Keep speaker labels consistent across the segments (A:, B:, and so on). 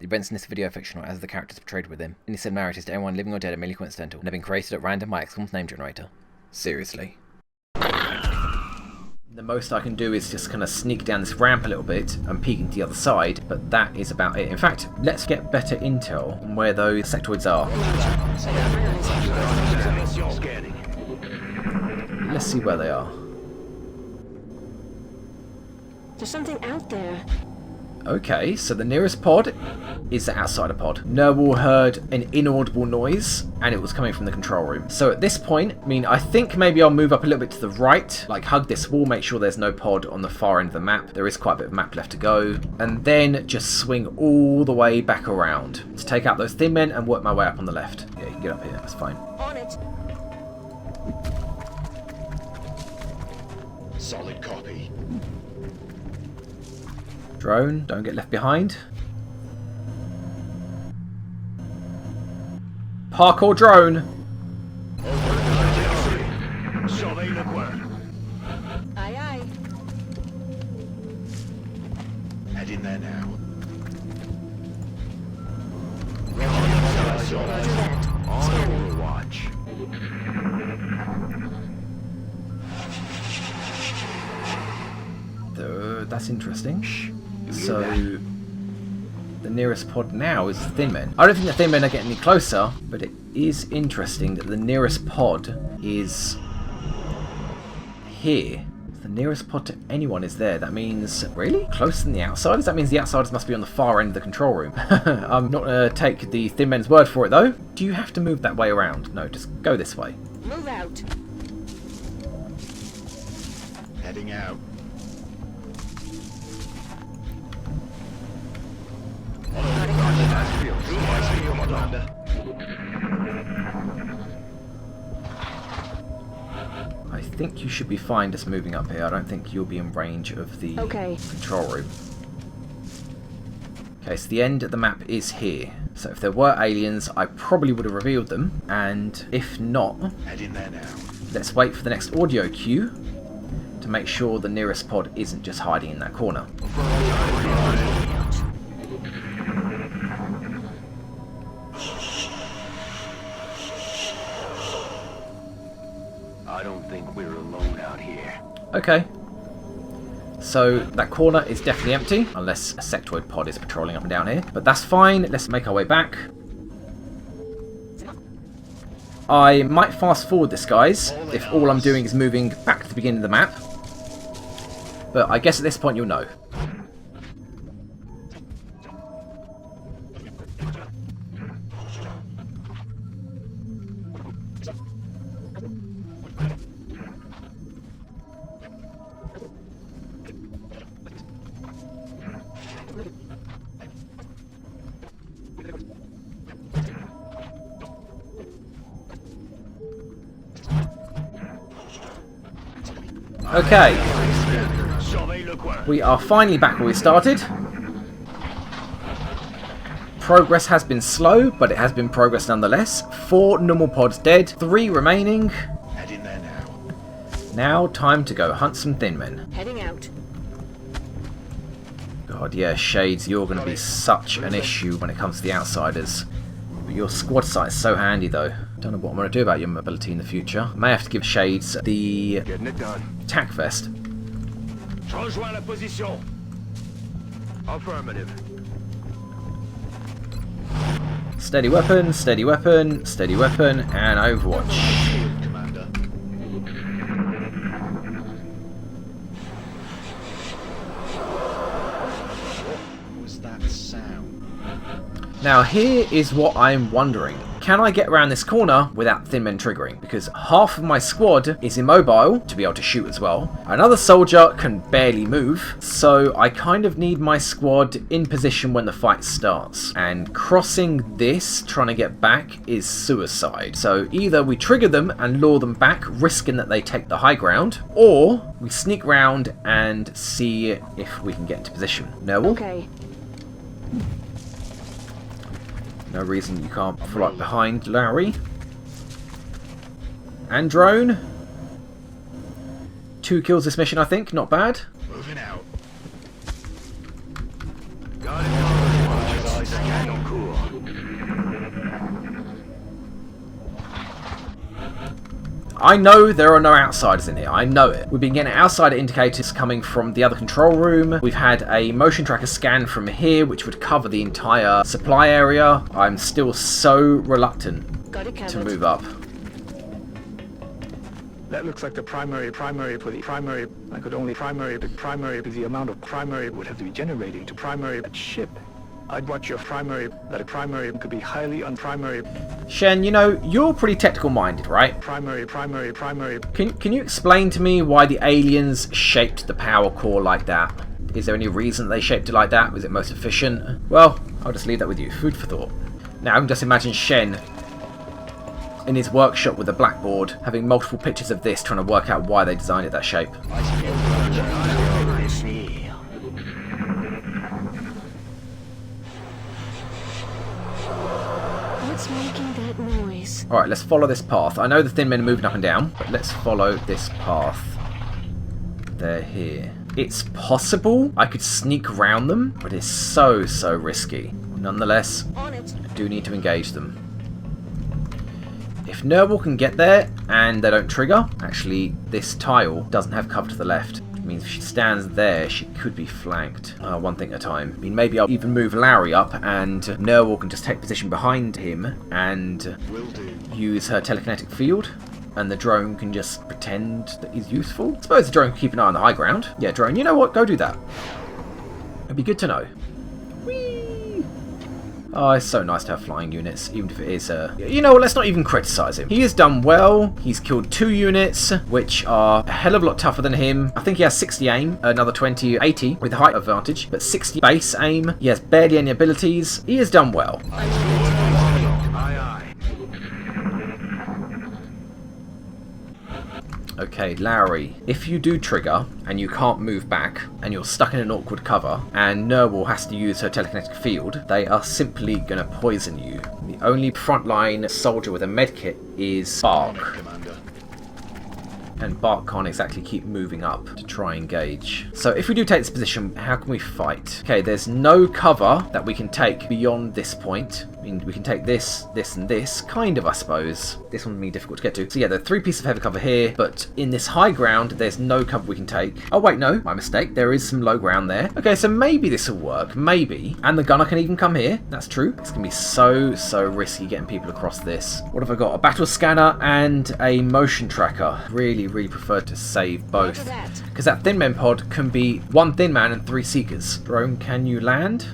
A: The events in this video are fictional as the characters portrayed within. Any similarities to anyone living or dead are merely coincidental and have been created at random by XCOM's name generator. Seriously. The most I can do is just kind of sneak down this ramp a little bit and peek into the other side, but that is about it. In fact, let's get better intel on where those sectoids are. Let's see where they are.
B: There's something out there.
A: Okay, so the nearest pod is the outsider pod. Noble heard an inaudible noise, and it was coming from the control room. So at this point, I mean, I think maybe I'll move up a little bit to the right, like hug this wall, make sure there's no pod on the far end of the map. There is quite a bit of map left to go. And then just swing all the way back around to take out those thin men and work my way up on the left. Yeah, you can get up here, that's fine.
B: On it.
C: Solid copy.
A: Drone, don't get left behind. Parkour drone.
B: Aye, aye.
C: Head in there now.
B: Roger that.
C: On watch.
A: That's interesting. So, the nearest pod now is Thin Men. I don't think the Thin Men are getting any closer, but it is interesting that the nearest pod is here. The nearest pod to anyone is there. That means, really? Closer than the outsiders? That means the outsiders must be on the far end of the control room. I'm not going to take the Thin Men's word for it, though. Do you have to move that way around? No, just go this way.
B: Move out.
C: Heading out.
A: I think you should be fine just moving up here. I don't think you'll be in range of the control room. Okay, so the end of the map is here. So if there were aliens, I probably would have revealed them. And if not,
C: Head in there now.
A: let's wait for the next audio cue to make sure the nearest pod isn't just hiding in that corner.
C: I don't think we're alone out here.
A: Okay. So that corner is definitely empty, unless a sectoid pod is patrolling up and down here. But that's fine. Let's make our way back. I might fast forward this, guys, if all I'm doing is moving back to the beginning of the map. But I guess at this point you'll know. Okay, we are finally back where we started. Progress has been slow, but it has been progress nonetheless. 4 normal pods dead, 3 remaining.
C: Head in there now.
A: Now time to go hunt some Thin Men.
B: Heading out.
A: God, yeah, Shades, you're going to be such an issue when it comes to the outsiders. But your squad sight is so handy, though. Don't know what I'm going to do about your mobility in the future. I may have to give Shades the
C: Getting it done.
A: tac vest.
C: Rejoins la position. Affirmative.
A: Steady weapon, steady weapon, steady weapon, and Overwatch.
C: Commander. What was that sound?
A: Now here is what I'm wondering. Can I get around this corner without Thin Men triggering? Because half of my squad is immobile to be able to shoot as well. Another soldier can barely move, so I kind of need my squad in position when the fight starts. And crossing this, trying to get back, is suicide. So either we trigger them and lure them back, risking that they take the high ground, or we sneak round and see if we can get into position. Noel?
B: Okay.
A: No reason you can't follow up behind Lowry. And drone. 2 kills this mission, I think. Not bad.
C: Moving out. Got it.
A: I know there are no outsiders in here. I know it. We've been getting outsider indicators coming from the other control room. We've had a motion tracker scan from here, which would cover the entire supply area. I'm still so reluctant to move up.
D: That looks like the primary for the primary. I could only primary the amount of primary would have to be generating to primary that ship. I'd watch your primary, that a primary could be highly unprimary.
A: Shen, you know, you're pretty technical minded, right?
D: Primary.
A: Can you explain to me why the aliens shaped the power core like that? Is there any reason they shaped it like that? Was it most efficient? Well, I'll just leave that with you. Food for thought. Now I can just imagine Shen in his workshop with a blackboard having multiple pictures of this, trying to work out why they designed it that shape.
B: What's making that noise?
A: Alright, let's follow this path. I know the thin men are moving up and down, but let's follow this path. They're here. It's possible I could sneak around them, but it's so risky. Nonetheless,
B: On it.
A: I do need to engage them. If Nerval can get there and they don't trigger, actually this tile doesn't have cover to the left. Which means if she stands there, she could be flanked. One thing at a time. I mean, maybe I'll even move Larry up and Nerval can just take position behind him and use her telekinetic field. And the drone can just pretend that he's useful. I suppose the drone can keep an eye on the high ground. Yeah, drone, you know what? Go do that. It'd be good to know. Whee! Oh, it's so nice to have flying units, even if it is... You know what, let's not even criticise him. He has done well. He's killed 2 units, which are a hell of a lot tougher than him. I think he has 60 aim, another 20, 80 with height advantage, but 60 base aim. He has barely any abilities. He has done well. Okay, Lowry, if you do trigger and you can't move back and you're stuck in an awkward cover and Nerval has to use her telekinetic field, they are simply going to poison you. The only frontline soldier with a medkit is Bark. And Bark can't exactly keep moving up to try and engage. So if we do take this position, how can we fight? Okay, there's no cover that we can take beyond this point. I mean, we can take this, this, and this. Kind of, I suppose. This one would be difficult to get to. So yeah, there are 3 pieces of heavy cover here, but in this high ground, there's no cover we can take. Oh wait, no, my mistake. There is some low ground there. Okay, so maybe this will work. Maybe. And the gunner can even come here. That's true. It's going to be so risky getting people across this. What have I got? A battle scanner and a motion tracker. Really prefer to save both. Because that thin man pod can be 1 thin man and 3 seekers. Drone, can you land?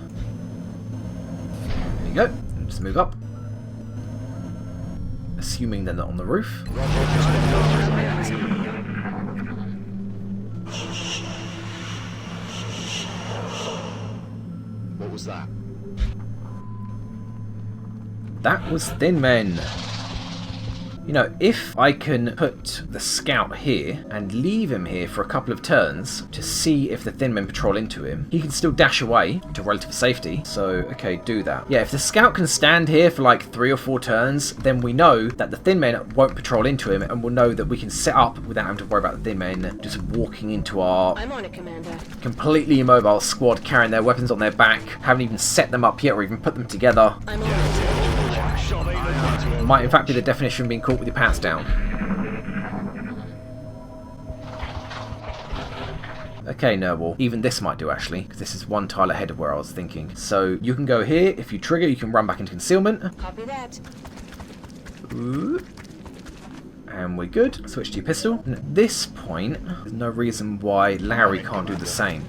A: There you go. Just move up. Assuming they're not on the roof.
C: What was that?
A: That was thin men. You know, if I can put the scout here and leave him here for a couple of turns to see if the thin men patrol into him, he can still dash away to relative safety. So, okay, do that. Yeah, if the scout can stand here for like 3 or 4 turns, then we know that the thin men won't patrol into him, and we'll know that we can set up without having to worry about the thin men just walking into our
B: I'm on it, Commander.
A: completely immobile squad carrying their weapons on their back, haven't even set them up yet or even put them together.
B: I'm on it.
A: Might in fact be the definition of being caught with your pants down. Okay, Nerval. Even this might do, actually, because this is 1 tile ahead of where I was thinking. So you can go here. If you trigger, you can run back into concealment.
B: Copy that.
A: Ooh. And we're good. Switch to your pistol. And at this point, there's no reason why Larry can't do the same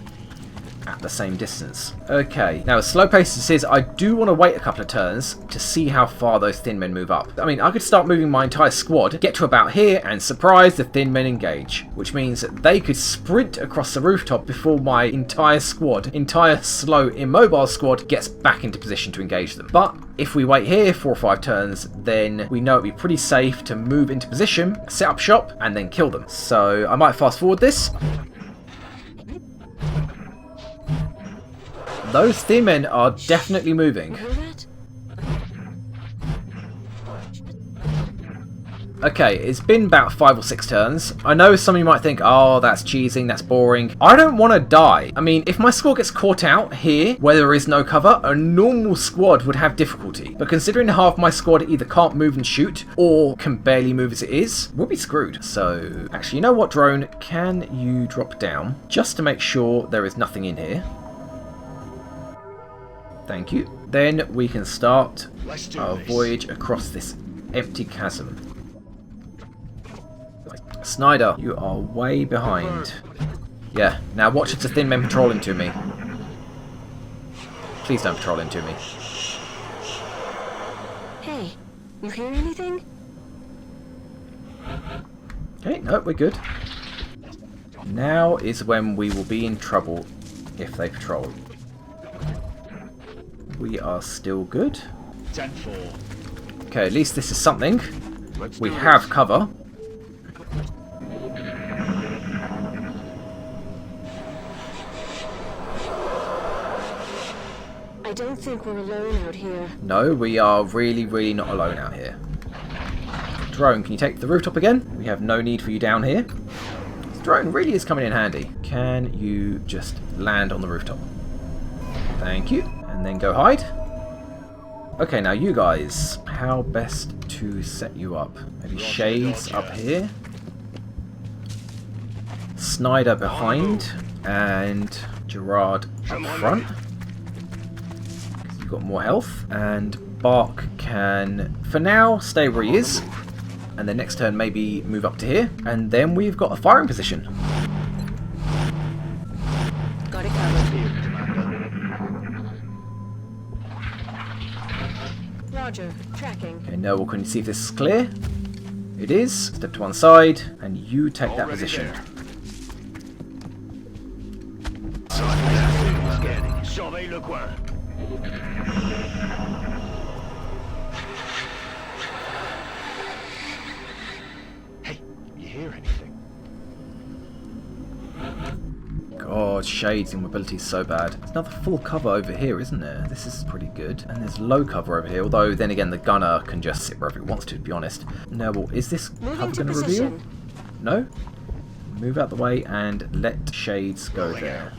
A: at the same distance. Okay, now as slow pace as this is, I do want to wait a couple of turns to see how far those thin men move up. I mean, I could start moving my entire squad, get to about here, and surprise, the thin men engage. Which means that they could sprint across the rooftop before my entire squad, entire slow immobile squad, gets back into position to engage them. But if we wait here 4 or 5 turns, then we know it'd be pretty safe to move into position, set up shop, and then kill them. So I might fast forward this. Those thin men are definitely moving. Okay, it's been about 5 or 6 turns. I know some of you might think, oh, that's cheesing, that's boring. I don't want to die. I mean, if my squad gets caught out here, where there is no cover, a normal squad would have difficulty. But considering half my squad either can't move and shoot, or can barely move as it is, we'll be screwed. So, actually, you know what, drone? Can you drop down? Just to make sure there is nothing in here. Thank you. Then we can start our voyage across this empty chasm. Snyder, you are way behind. Yeah, now watch it to thin men patrol into me. Please don't patrol into me.
B: Hey, you hear anything?
A: Okay, no, we're good. Now is when we will be in trouble if they patrol. We are still good.
C: 10-4.
A: Okay, at least this is something. We have cover.
B: I don't think we're alone out here.
A: No, we are really not alone out here. Drone, can you take the rooftop again? We have no need for you down here. This drone really is coming in handy. Can you just land on the rooftop? Thank you. And then go hide. Okay, now you guys, how best to set you up? Maybe Shades up here. Snyder behind. And Gerard up front. You've got more health. And Bark can, for now, stay where he is. And then next turn maybe move up to here. And then we've got a firing position.
B: Got it covered. Roger, tracking.
A: Okay, Noel, can you see if this is clear? It is. Step to one side, and you take that position.
C: Surveille le coin. Hey, you hear anything?
A: God, Shades and mobility is so bad. There's another full cover over here, isn't there? This is pretty good. And there's low cover over here, although then again the gunner can just sit wherever he wants to be honest. No, well, is this cover going to reveal? No? Move out the way and let Shades go there.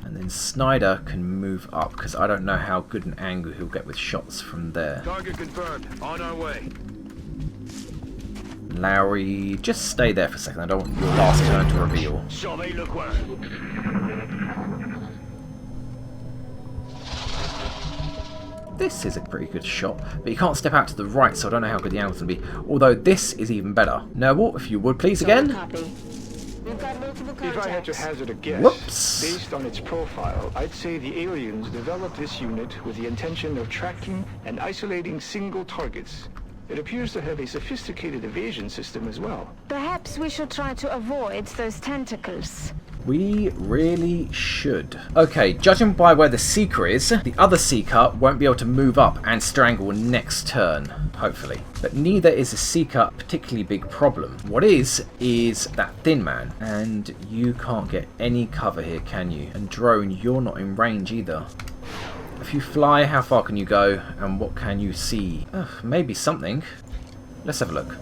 A: And then Snyder can move up, because I don't know how good an angle he'll get with shots from there.
C: Target confirmed. On our way.
A: Lowry, just stay there for a second. I don't want your last turn to reveal.
C: Surveille le coin.
A: This is a pretty good shot, but you can't step out to the right, so I don't know how good the angle's going to be. Although this is even better. Noble, if you would please again.
B: Copy. We've got multiple contacts.
D: If I had to hazard a guess,
A: Whoops.
D: based on its profile, I'd say the aliens developed this unit with the intention of tracking and isolating single targets. It appears to have a sophisticated evasion system as well.
E: Perhaps we should try to avoid those tentacles.
A: We really should. Okay, judging by where the Seeker is, the other Seeker won't be able to move up and strangle next turn, hopefully. But neither is the Seeker a particularly big problem. What is that Thin Man. And you can't get any cover here, can you? And Drone, you're not in range either. If you fly, how far can you go? And what can you see? Maybe something. Let's have a look.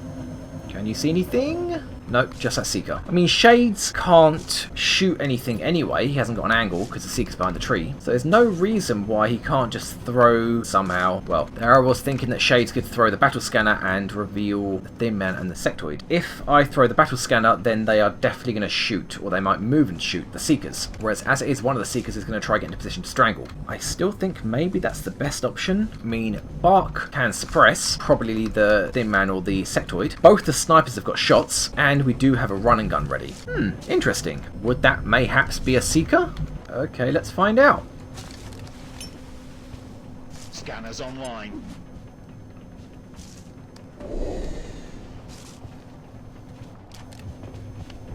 A: Can you see anything? Nope, just that Seeker. I mean, Shades can't shoot anything anyway. He hasn't got an angle because the Seeker's behind the tree. So there's no reason why he can't just throw somehow. Well, there I was thinking that Shades could throw the battle scanner and reveal the Thin Man and the sectoid. If I throw the battle scanner, then they are definitely going to shoot, or they might move and shoot the Seekers. Whereas as it is, one of the Seekers is going to try to get into position to strangle. I still think maybe that's the best option. I mean, Bark can suppress, probably the Thin Man or the sectoid. Both the snipers have got shots, and we do have a run and gun ready. Interesting. Would that mayhaps be a Seeker? Okay, let's find out.
C: Scanners online.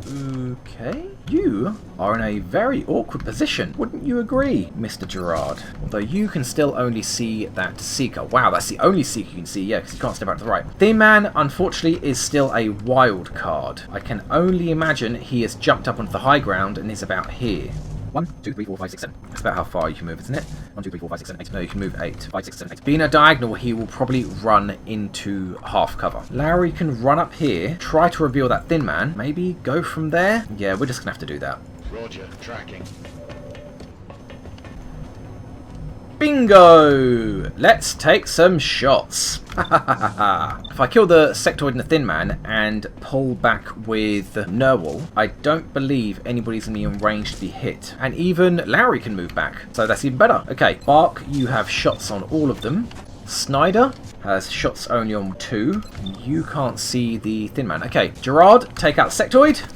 A: Okay. You are in a very awkward position. Wouldn't you agree, Mr. Gerard? Although you can still only see that Seeker. Wow, that's the only Seeker you can see, yeah, because you can't step out to the right. Thin Man, unfortunately, is still a wild card. I can only imagine he has jumped up onto the high ground and is about here. 1, 2, 3, 4, 5, 6, 7. That's about how far you can move, isn't it? 1, 2, 3, 4, 5, 6, 7, 8. No, you can move 8, 5, 6, 7, 8. Being a diagonal, he will probably run into half cover. Larry can run up here, try to reveal that thin man. Maybe go from there. Yeah, we're just gonna have to do that.
C: Roger, tracking.
A: Bingo! Let's take some shots. If I kill the sectoid and the thin man and pull back with Nerwal, I don't believe anybody's going to be in range to be hit. And even Larry can move back, so that's even better. Okay, Bark, you have shots on all of them. Snyder has shots only on 2. You can't see the thin man. Okay, Gerard, take out sectoid.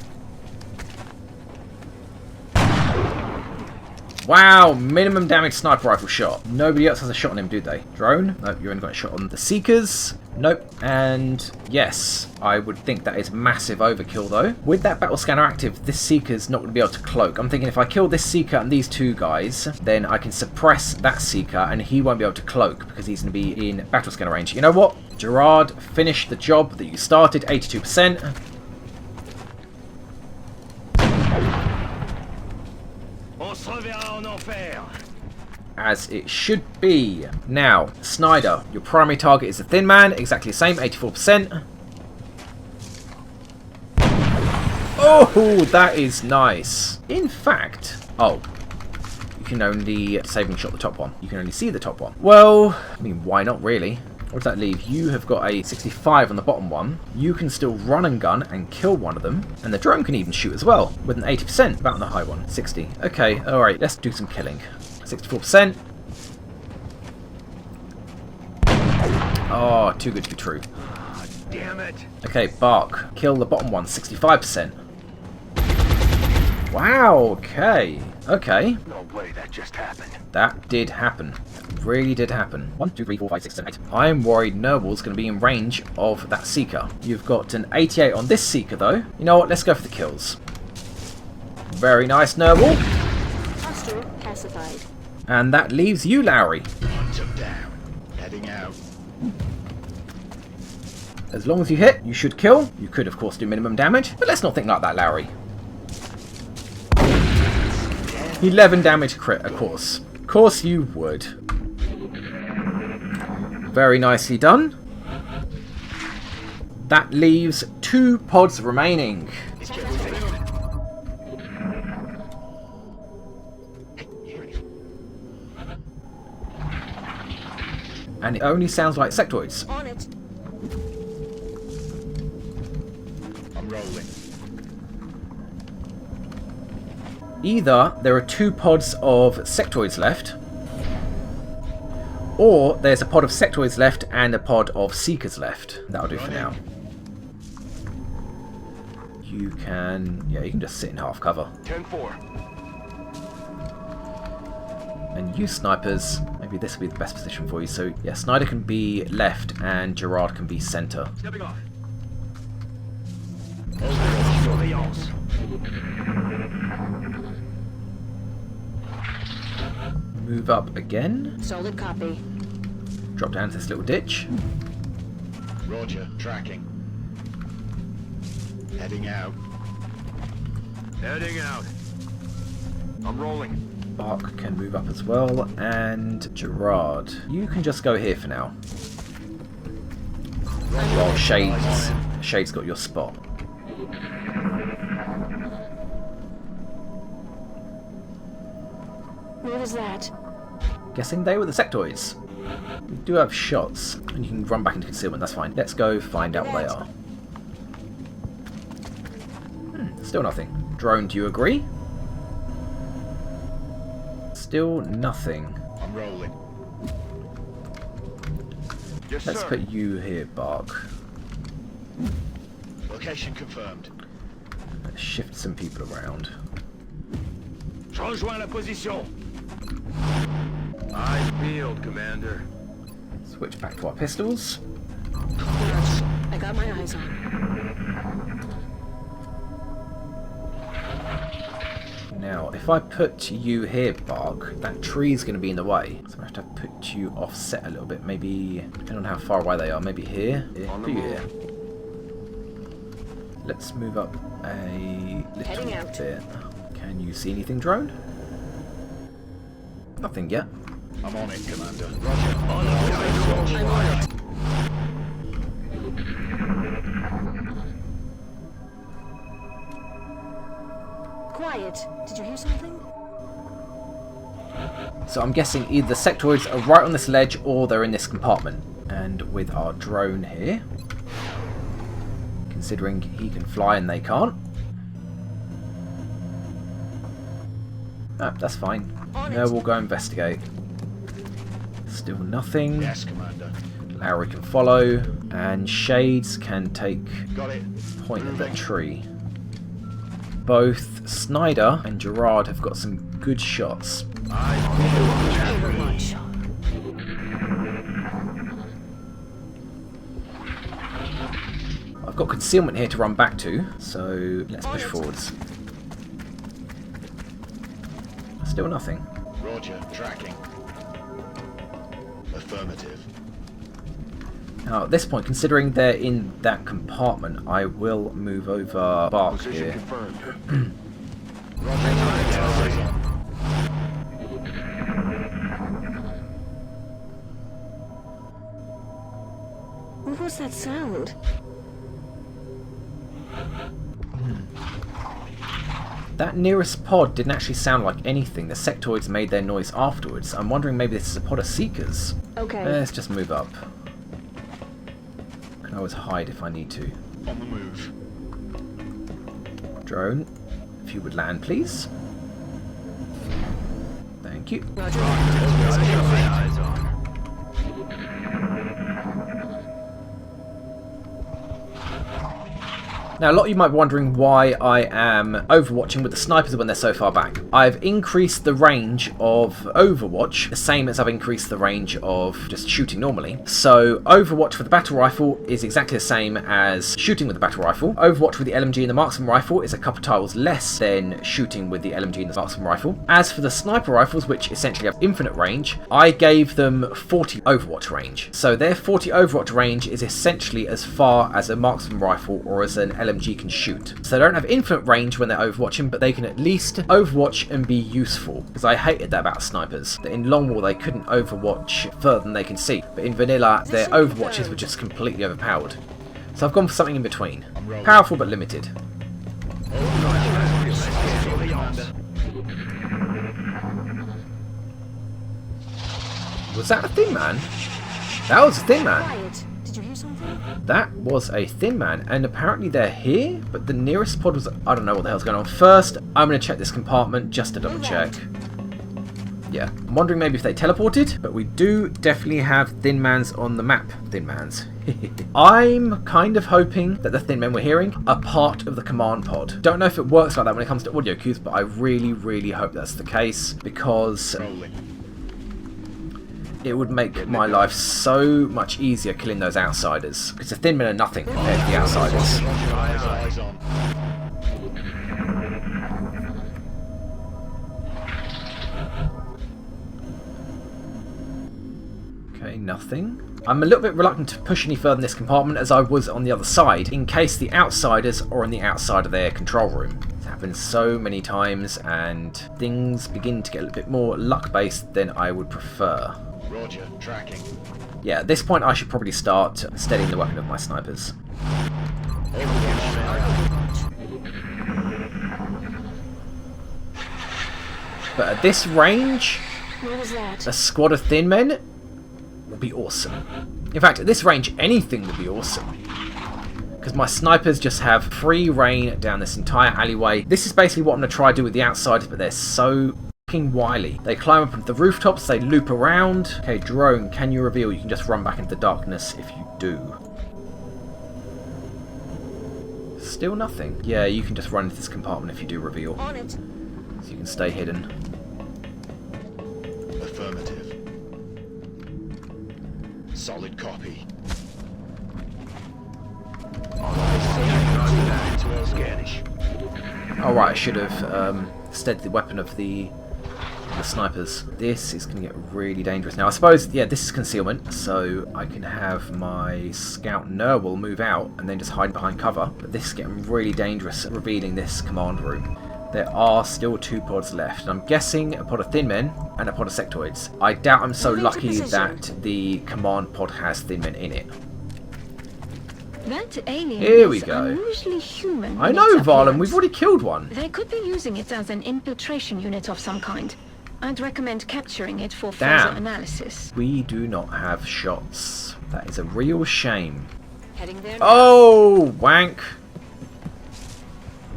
A: Wow, minimum damage sniper rifle shot. Nobody else has a shot on him, do they? Drone? Nope, you only got a shot on the Seekers. Nope. And yes, I would think that is massive overkill though. With that battle scanner active, this Seeker's not going to be able to cloak. I'm thinking if I kill this Seeker and these 2 guys, then I can suppress that Seeker and he won't be able to cloak because he's going to be in battle scanner range. You know what? Gerard, finish the job that you started, 82%. As it should be. Now, Snyder, your primary target is the thin man, exactly the same, 84%. Oh, that is nice. In fact, oh, you can only disabling shot the top one. You can only see the top one. Well, I mean, why not really? What does that leave? You have got a 65 on the bottom one. You can still run and gun and kill one of them. And the drone can even shoot as well, with an 80%, about on the high one, 60. Okay, alright, let's do some killing. 64%. Oh, too good to be true.
C: Ah, damn it.
A: Okay, Bark, kill the bottom one, 65%. Wow, okay. Okay.
D: No way that just happened.
A: That did happen. That really did happen. 1, 2, 3, 4, 5, 6, 7, 8. I'm worried Nerwal's going to be in range of that Seeker. You've got an 88 on this Seeker, though. You know what? Let's go for the kills. Very nice, Nerwal.
B: Hostile pacified.
A: And that leaves you, Larry.
C: One took down. Heading out.
A: As long as you hit, you should kill. You could, of course, do minimum damage. But let's not think like that, Larry. 11 damage crit, of course. Of course you would. Very nicely done. That leaves 2 pods remaining. And it only sounds like sectoids.
B: On it.
C: I'm rolling.
A: Either there are 2 pods of sectoids left, or there's a pod of sectoids left and a pod of seekers left. That'll do for now. You can, yeah, you can just sit in half cover.
C: 10-4.
A: And you snipers, maybe this will be the best position for you. So yeah, Snyder can be left and Gerard can be centre.
C: Stepping off.
A: Move up again.
B: Solid copy.
A: Drop down to this little ditch.
C: Roger, tracking. Heading out. Heading out. I'm rolling.
A: Bark can move up as well, and Gerard, you can just go here for now. While Shade's got your spot.
B: What was that?
A: Guessing they were the sectoids. We do have shots, and you can run back into concealment, that's fine. Let's go find out what they are. Still nothing. Drone, do you agree? Still nothing.
C: I'm rolling. Yes,
A: Let's
C: sir.
A: put you here, Bark.
C: Location confirmed.
A: Let's shift some people around.
C: Je rejoins la position. Eyes peeled, Commander.
A: Switch back to our pistols.
B: Yes, I got my eyes on.
A: Now, if I put you here, Bark, that tree's going to be in the way. So I have to put you offset a little bit. Maybe, depending on how far away they are, maybe here. Put you here. Let's move up a little
B: Heading out.
A: bit. Can you see anything, drone? Nothing yet.
C: I'm on it, Commander. Roger. I'm on it.
B: Quiet. Did you hear something?
A: So I'm guessing either the sectoids are right on this ledge or they're in this compartment. And with our drone here, considering he can fly and they can't. Ah, that's fine. No, we'll go investigate. Still nothing.
C: Yes, Commander.
A: Lowry can follow, and Shades can take
C: Got it.
A: point at that tree. Both Snyder and Gerard have got some good shots.
B: Overwatch.
A: I've got concealment here to run back to, so let's push forwards. Still nothing.
C: Roger. Tracking. Affirmative.
A: Now at this point, considering they're in that compartment, I will move over Bark
C: Position
A: here.
C: confirmed. Roger.
B: What was that sound?
A: That nearest pod didn't actually sound like anything. The sectoids made their noise afterwards. I'm wondering maybe this is a pod of Seekers.
B: Okay.
A: Let's just move up. Can always hide if I need to.
C: On the move.
A: Drone, if you would land, please. Thank you.
B: Roger.
C: Eyes on.
A: Now, a lot of you might be wondering why I am overwatching with the snipers when they're so far back. I've increased the range of Overwatch, the same as I've increased the range of just shooting normally. So, Overwatch for the battle rifle is exactly the same as shooting with the battle rifle. Overwatch with the LMG and the marksman rifle is a couple tiles less than shooting with the LMG and the marksman rifle. As for the sniper rifles, which essentially have infinite range, I gave them 40 Overwatch range. So their 40 Overwatch range is essentially as far as a marksman rifle or as an LMG can shoot. So they don't have infinite range when they're overwatching, but they can at least overwatch and be useful. Because I hated that about snipers. That in long war they couldn't overwatch further than they can see. But in vanilla, their overwatches were just completely overpowered. So I've gone for something in between. Powerful but limited. Was that a thin man? That was a thin man.
B: Quiet. Did you hear something?
A: That was a thin man, and apparently they're here, but the nearest pod was... I don't know what the hell's going on. First, I'm going to check this compartment just to double check. Yeah, I'm wondering maybe if they teleported, but we do definitely have thin mans on the map. Thin mans. I'm kind of hoping that the thin men we're hearing are part of the command pod. Don't know if it works like that when it comes to audio cues, but I really, really hope that's the case, because... it would make my life so much easier killing those outsiders. Because the thin men are nothing compared to the outsiders.
C: Eyes on.
A: Okay, nothing. I'm a little bit reluctant to push any further in this compartment as I was on the other side, in case the outsiders are on the outside of their control room. It's happened so many times, and things begin to get a little bit more luck-based than I would prefer.
C: Roger. Tracking.
A: Yeah, at this point I should probably start steadying the weapon of my snipers. But at this range,
B: What was that?
A: a squad of thin men will be awesome. In fact, at this range, anything would be awesome. Because my snipers just have free reign down this entire alleyway. This is basically what I'm going to try to do with the outsiders, but they're so fucking wily. They climb up onto the rooftops, they loop around. Okay, drone, can you reveal? You can just run back into the darkness if you do. Still nothing. Yeah, you can just run into this compartment if you do reveal.
B: On it.
A: So you can stay hidden.
C: Affirmative. Solid copy.
A: Alright, I should have steadied the weapon of the snipers. This is going to get really dangerous. Now, I suppose, yeah, this is concealment, so I can have my scout Nerwal move out and then just hide behind cover. But this is getting really dangerous, revealing this command room. There are still 2 pods left. And I'm guessing a pod of thin men and a pod of sectoids. I doubt I'm so
B: Moving to
A: lucky
B: position.
A: that the command pod has thin men in it.
E: That alien
A: Here we
E: is
A: go.
E: unusually human.
A: I
E: in
A: know,
E: its
A: Varlin,
E: appearance.
A: we've already killed one.
E: They could be using it as an infiltration unit of some kind. I'd recommend capturing it for
A: Damn.
E: further analysis.
A: We do not have shots. That is a real shame.
B: Heading there.
A: Oh, wank.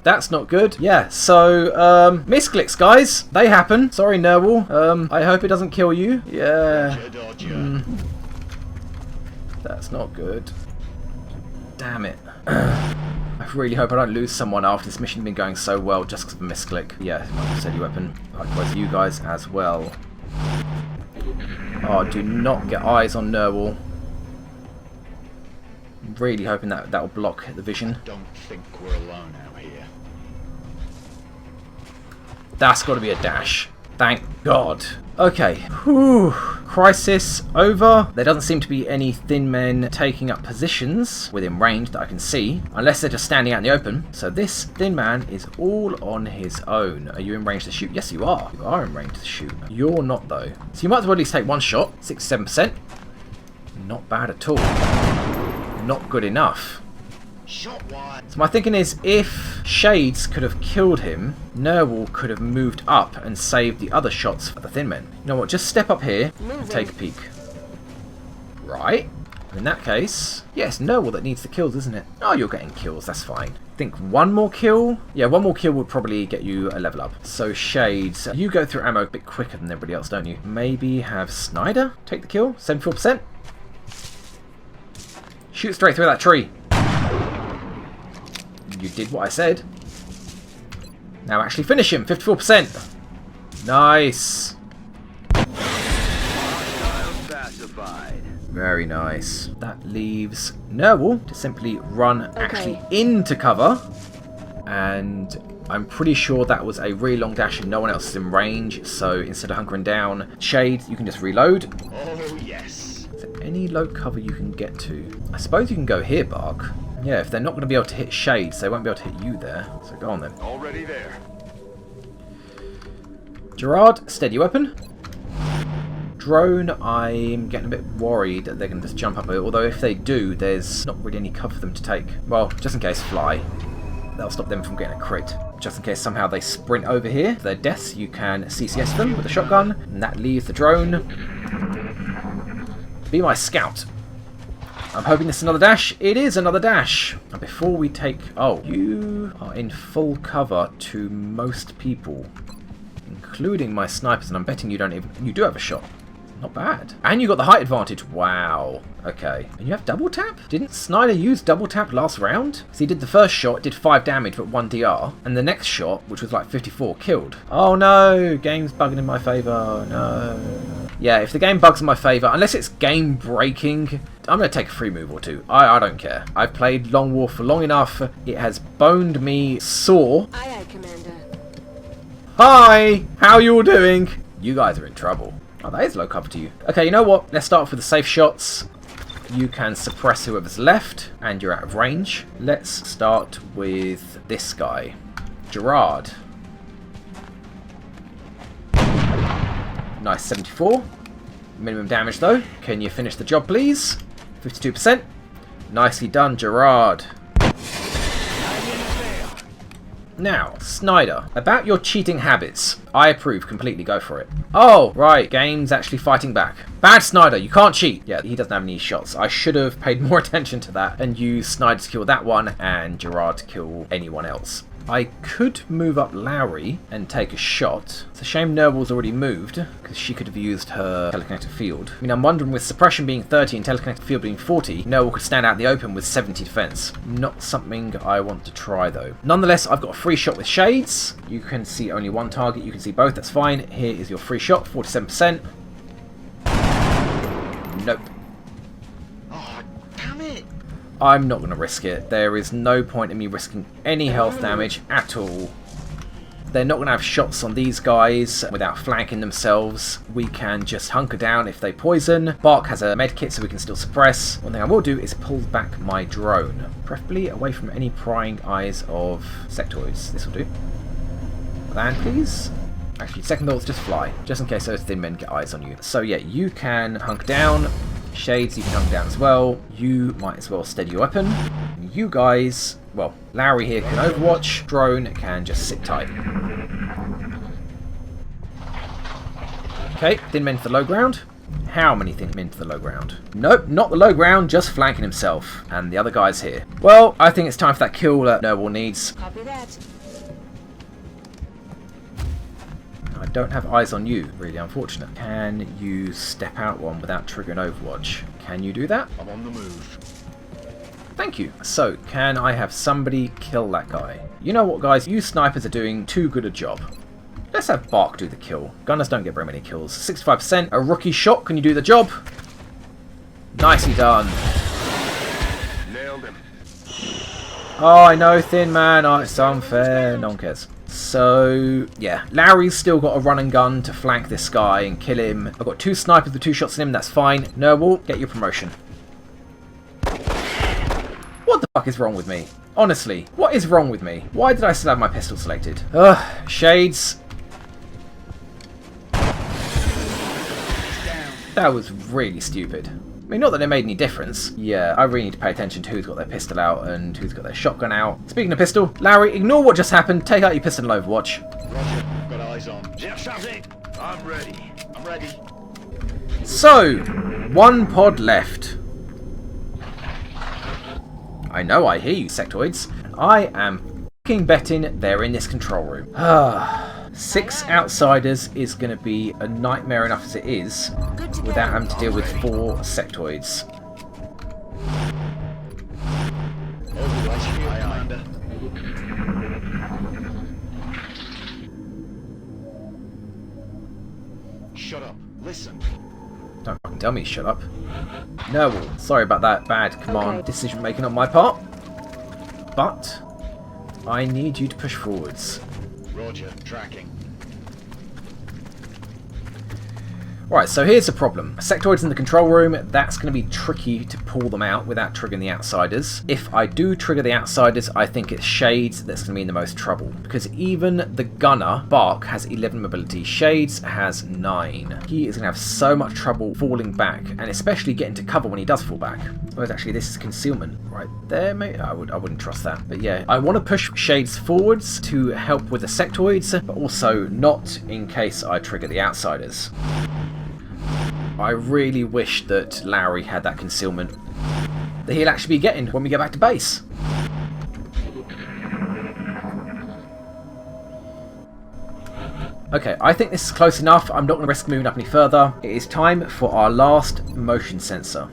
A: That's not good. Yeah, so, misclicks, guys. They happen. Sorry, Nerwal. I hope it doesn't kill you. Yeah. That's not good. Damn it. I really hope I don't lose someone after this mission has been going so well just because of a misclick. Yeah, steady weapon. Likewise, you guys as well. Oh, do not get eyes on Nerwal. Really hoping that will block the vision.
C: Don't think we're alone out here.
A: That's got to be a dash. Thank God. Okay. Whew. Crisis over. There doesn't seem to be any thin men taking up positions within range that I can see, unless they're just standing out in the open. So this thin man is all on his own. Are you in range to shoot? Yes, you are. You are in range to shoot. You're not, though. So you might as well at least take one shot. 67%. Not bad at all. Not good enough.
C: Shot wide.
A: So my thinking is, if Shades could have killed him, Nerwal could have moved up and saved the other shots for the thin men. You know what, just step up here and take a peek. Right. In that case, yes, Nerwal that needs the kills, isn't it? Oh, you're getting kills, that's fine. I think one more kill? Yeah, one more kill would probably get you a level up. So Shades, you go through ammo a bit quicker than everybody else, don't you? Maybe have Snyder take the kill, 74%. Shoot straight through that tree. You did what I said. Now actually finish him, 54%. Nice. Very nice. That leaves Nerwal to simply run actually into cover. And I'm pretty sure that was a really long dash and no one else is in range. So instead of hunkering down, Shade, you can just reload.
C: Oh, yes.
A: Is there any low cover you can get to? I suppose you can go here, Bark. Yeah, if they're not going to be able to hit Shades, they won't be able to hit you there. So go on then.
C: Already there.
A: Gerard, steady weapon. Drone, I'm getting a bit worried that they're going to just jump up. Although if they do, there's not really any cover for them to take. Well, just in case, fly. That'll stop them from getting a crit. Just in case somehow they sprint over here. For their deaths, you can CCS them with a shotgun. And that leaves the drone. Be my scout. I'm hoping this is another dash. It is another dash. And before we take... Oh, you are in full cover to most people, including my snipers, and I'm betting you don't even... You do have a shot. Not bad. And you got the height advantage. Wow. Okay. And you have double tap? Didn't Snyder use double tap last round? Because he did the first shot, did 5 damage but 1 DR. And the next shot, which was like 54, killed. Oh no! Game's bugging in my favour. No. Yeah, if the game bugs in my favour, unless it's game breaking, I'm going to take a free move or two. I don't care. I've played Long War for long enough. It has boned me sore.
B: Aye, aye, Commander.
A: Hi! How you all doing? You guys are in trouble. Oh, that is low cover to you. Okay, you know what? Let's start off with the safe shots. You can suppress whoever's left, and you're out of range. Let's start with this guy. Gerard. Nice 74. Minimum damage though. Can you finish the job please? 52%. Nicely done, Gerard. Now, Snyder, about your cheating habits. I approve completely, go for it. Oh, right, game's actually fighting back. Bad Snyder, you can't cheat. Yeah, he doesn't have any shots. I should have paid more attention to that and used Snyder to kill that one and Gerard to kill anyone else. I could move up Lowry and take a shot. It's a shame Nerwal's already moved, because she could have used her telekinetic field. I mean, I'm wondering with suppression being 30 and telekinetic field being 40, Nerwal could stand out in the open with 70 defense. Not something I want to try, though. Nonetheless, I've got a free shot with Shades. You can see only one target. You can see both. That's fine. Here is your free shot, 47%. Nope. I'm not going to risk it. There is no point in me risking any health damage at all. They're not going to have shots on these guys without flanking themselves. We can just hunker down if they poison. Bark has a medkit so we can still suppress. One thing I will do is pull back my drone. Preferably away from any prying eyes of sectoids. This will do. Land, please. Actually, second thoughts, just fly. Just in case those thin men get eyes on you. So yeah, you can hunk down. Shades, you can hunk down as well. You might as well steady your weapon. You guys, well, Lowry here can overwatch. Drone can just sit tight. Okay, thin men to the low ground. How many thin men to the low ground? Nope, not the low ground, just flanking himself. And the other guy's here. Well, I think it's time for that kill that Noble needs.
B: Copy that.
A: I don't have eyes on you, really unfortunate. Can you step out one without triggering Overwatch? Can you do that?
C: I'm on the move.
A: Thank you. So, can I have somebody kill that guy? You know what, guys? You snipers are doing too good a job. Let's have Bark do the kill. Gunners don't get very many kills. 65%. A rookie shot. Can you do the job? Nicely done.
C: Nailed him.
A: Oh, I know, thin man. Oh, it's unfair. No one cares. So, yeah. Larry's still got a run and gun to flank this guy and kill him. I've got 2 snipers with 2 shots in him. That's fine. Noble, get your promotion. What the fuck is wrong with me? Honestly, what is wrong with me? Why did I still have my pistol selected? Ugh, Shades. That was really stupid. I mean, not that it made any difference. Yeah, I really need to pay attention to who's got their pistol out and who's got their shotgun out. Speaking of pistol, Larry, ignore what just happened. Take out your pistol and Overwatch.
C: Roger, got eyes on. Yeah, shut it. I'm ready. I'm ready.
A: So, 1 pod left. I know, I hear you, sectoids. I am fucking betting they're in this control room. 6 outsiders is going to be a nightmare enough as it is, without having to deal with 4 sectoids.
C: Overwatch here, Commander. Shut up. Listen.
A: Don't fucking tell me to shut up. No, well, sorry about that bad command decision making on my part. But I need you to push forwards.
C: Roger, tracking.
A: Right, so here's the problem. Sectoids in the control room, that's going to be tricky to pull them out without triggering the outsiders. If I do trigger the outsiders, I think it's Shades that's going to be in the most trouble. Because even the gunner, Bark, has 11 mobility. Shades has 9. He is going to have so much trouble falling back, and especially getting to cover when he does fall back. Whereas actually this is concealment right there, mate. I wouldn't trust that. But yeah, I want to push Shades forwards to help with the sectoids, but also not in case I trigger the outsiders. I really wish that Lowry had that concealment that he'll actually be getting when we get back to base. Okay, I think this is close enough. I'm not going to risk moving up any further. It is time for our last motion sensor.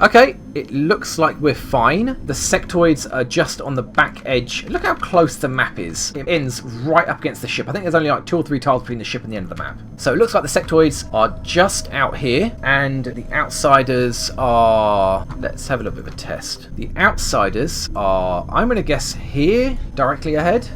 A: Okay, it looks like we're fine. The sectoids are just on the back edge. Look how close the map is. It ends right up against the ship. I think there's only like 2 or 3 tiles between the ship and the end of the map. So it looks like the sectoids are just out here, and the outsiders are... Let's have a little bit of a test. The outsiders are, I'm going to guess, here, directly ahead.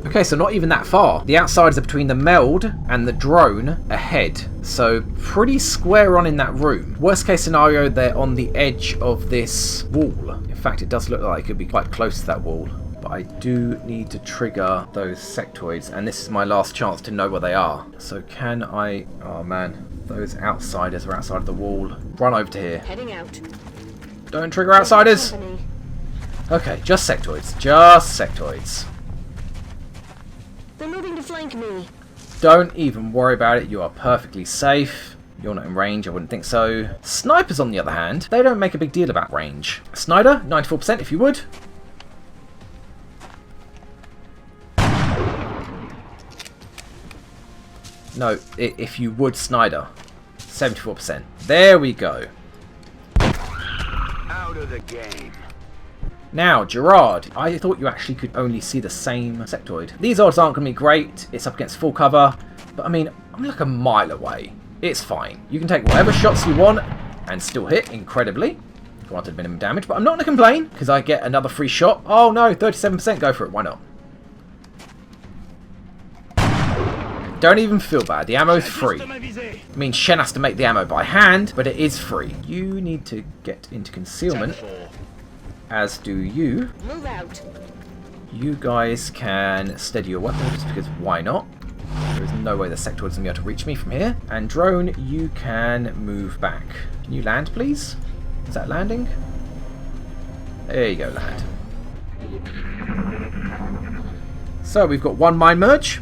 A: Okay, so not even that far. The outsiders are between the meld and the drone ahead. So pretty square on in that room. Worst case scenario, they're on the edge of this wall. In fact, it does look like it could be quite close to that wall. But I do need to trigger those sectoids, and this is my last chance to know where they are. So can I... Oh man, those outsiders are outside of the wall. Run over to here.
B: Heading out.
A: Don't trigger outsiders. Okay, just sectoids. Just sectoids.
B: They're moving to flank me.
A: Don't even worry about it, you are perfectly safe. You're not in range, I wouldn't think so. Snipers, on the other hand, they don't make a big deal about range. Snyder, 94% if you would. No, if you would, Snyder. 74%. There we go.
C: Out of the game.
A: Now, Gerard, I thought you actually could only see the same sectoid. These odds aren't going to be great. It's up against full cover. But I mean, I'm like a mile away. It's fine. You can take whatever shots you want and still hit incredibly. Granted minimum damage, but I'm not going to complain because I get another free shot. Oh no, 37%. Go for it. Why not? Don't even feel bad. The ammo's free. I mean, Shen has to make the ammo by hand, but it is free. You need to get into concealment. As do you.
B: Move out.
A: You guys can steady your weapons, because why not? There is no way the sectoids are going to be able to reach me from here. And drone, you can move back. Can you land, please? Is that landing? There you go, land. So we've got one mine merge.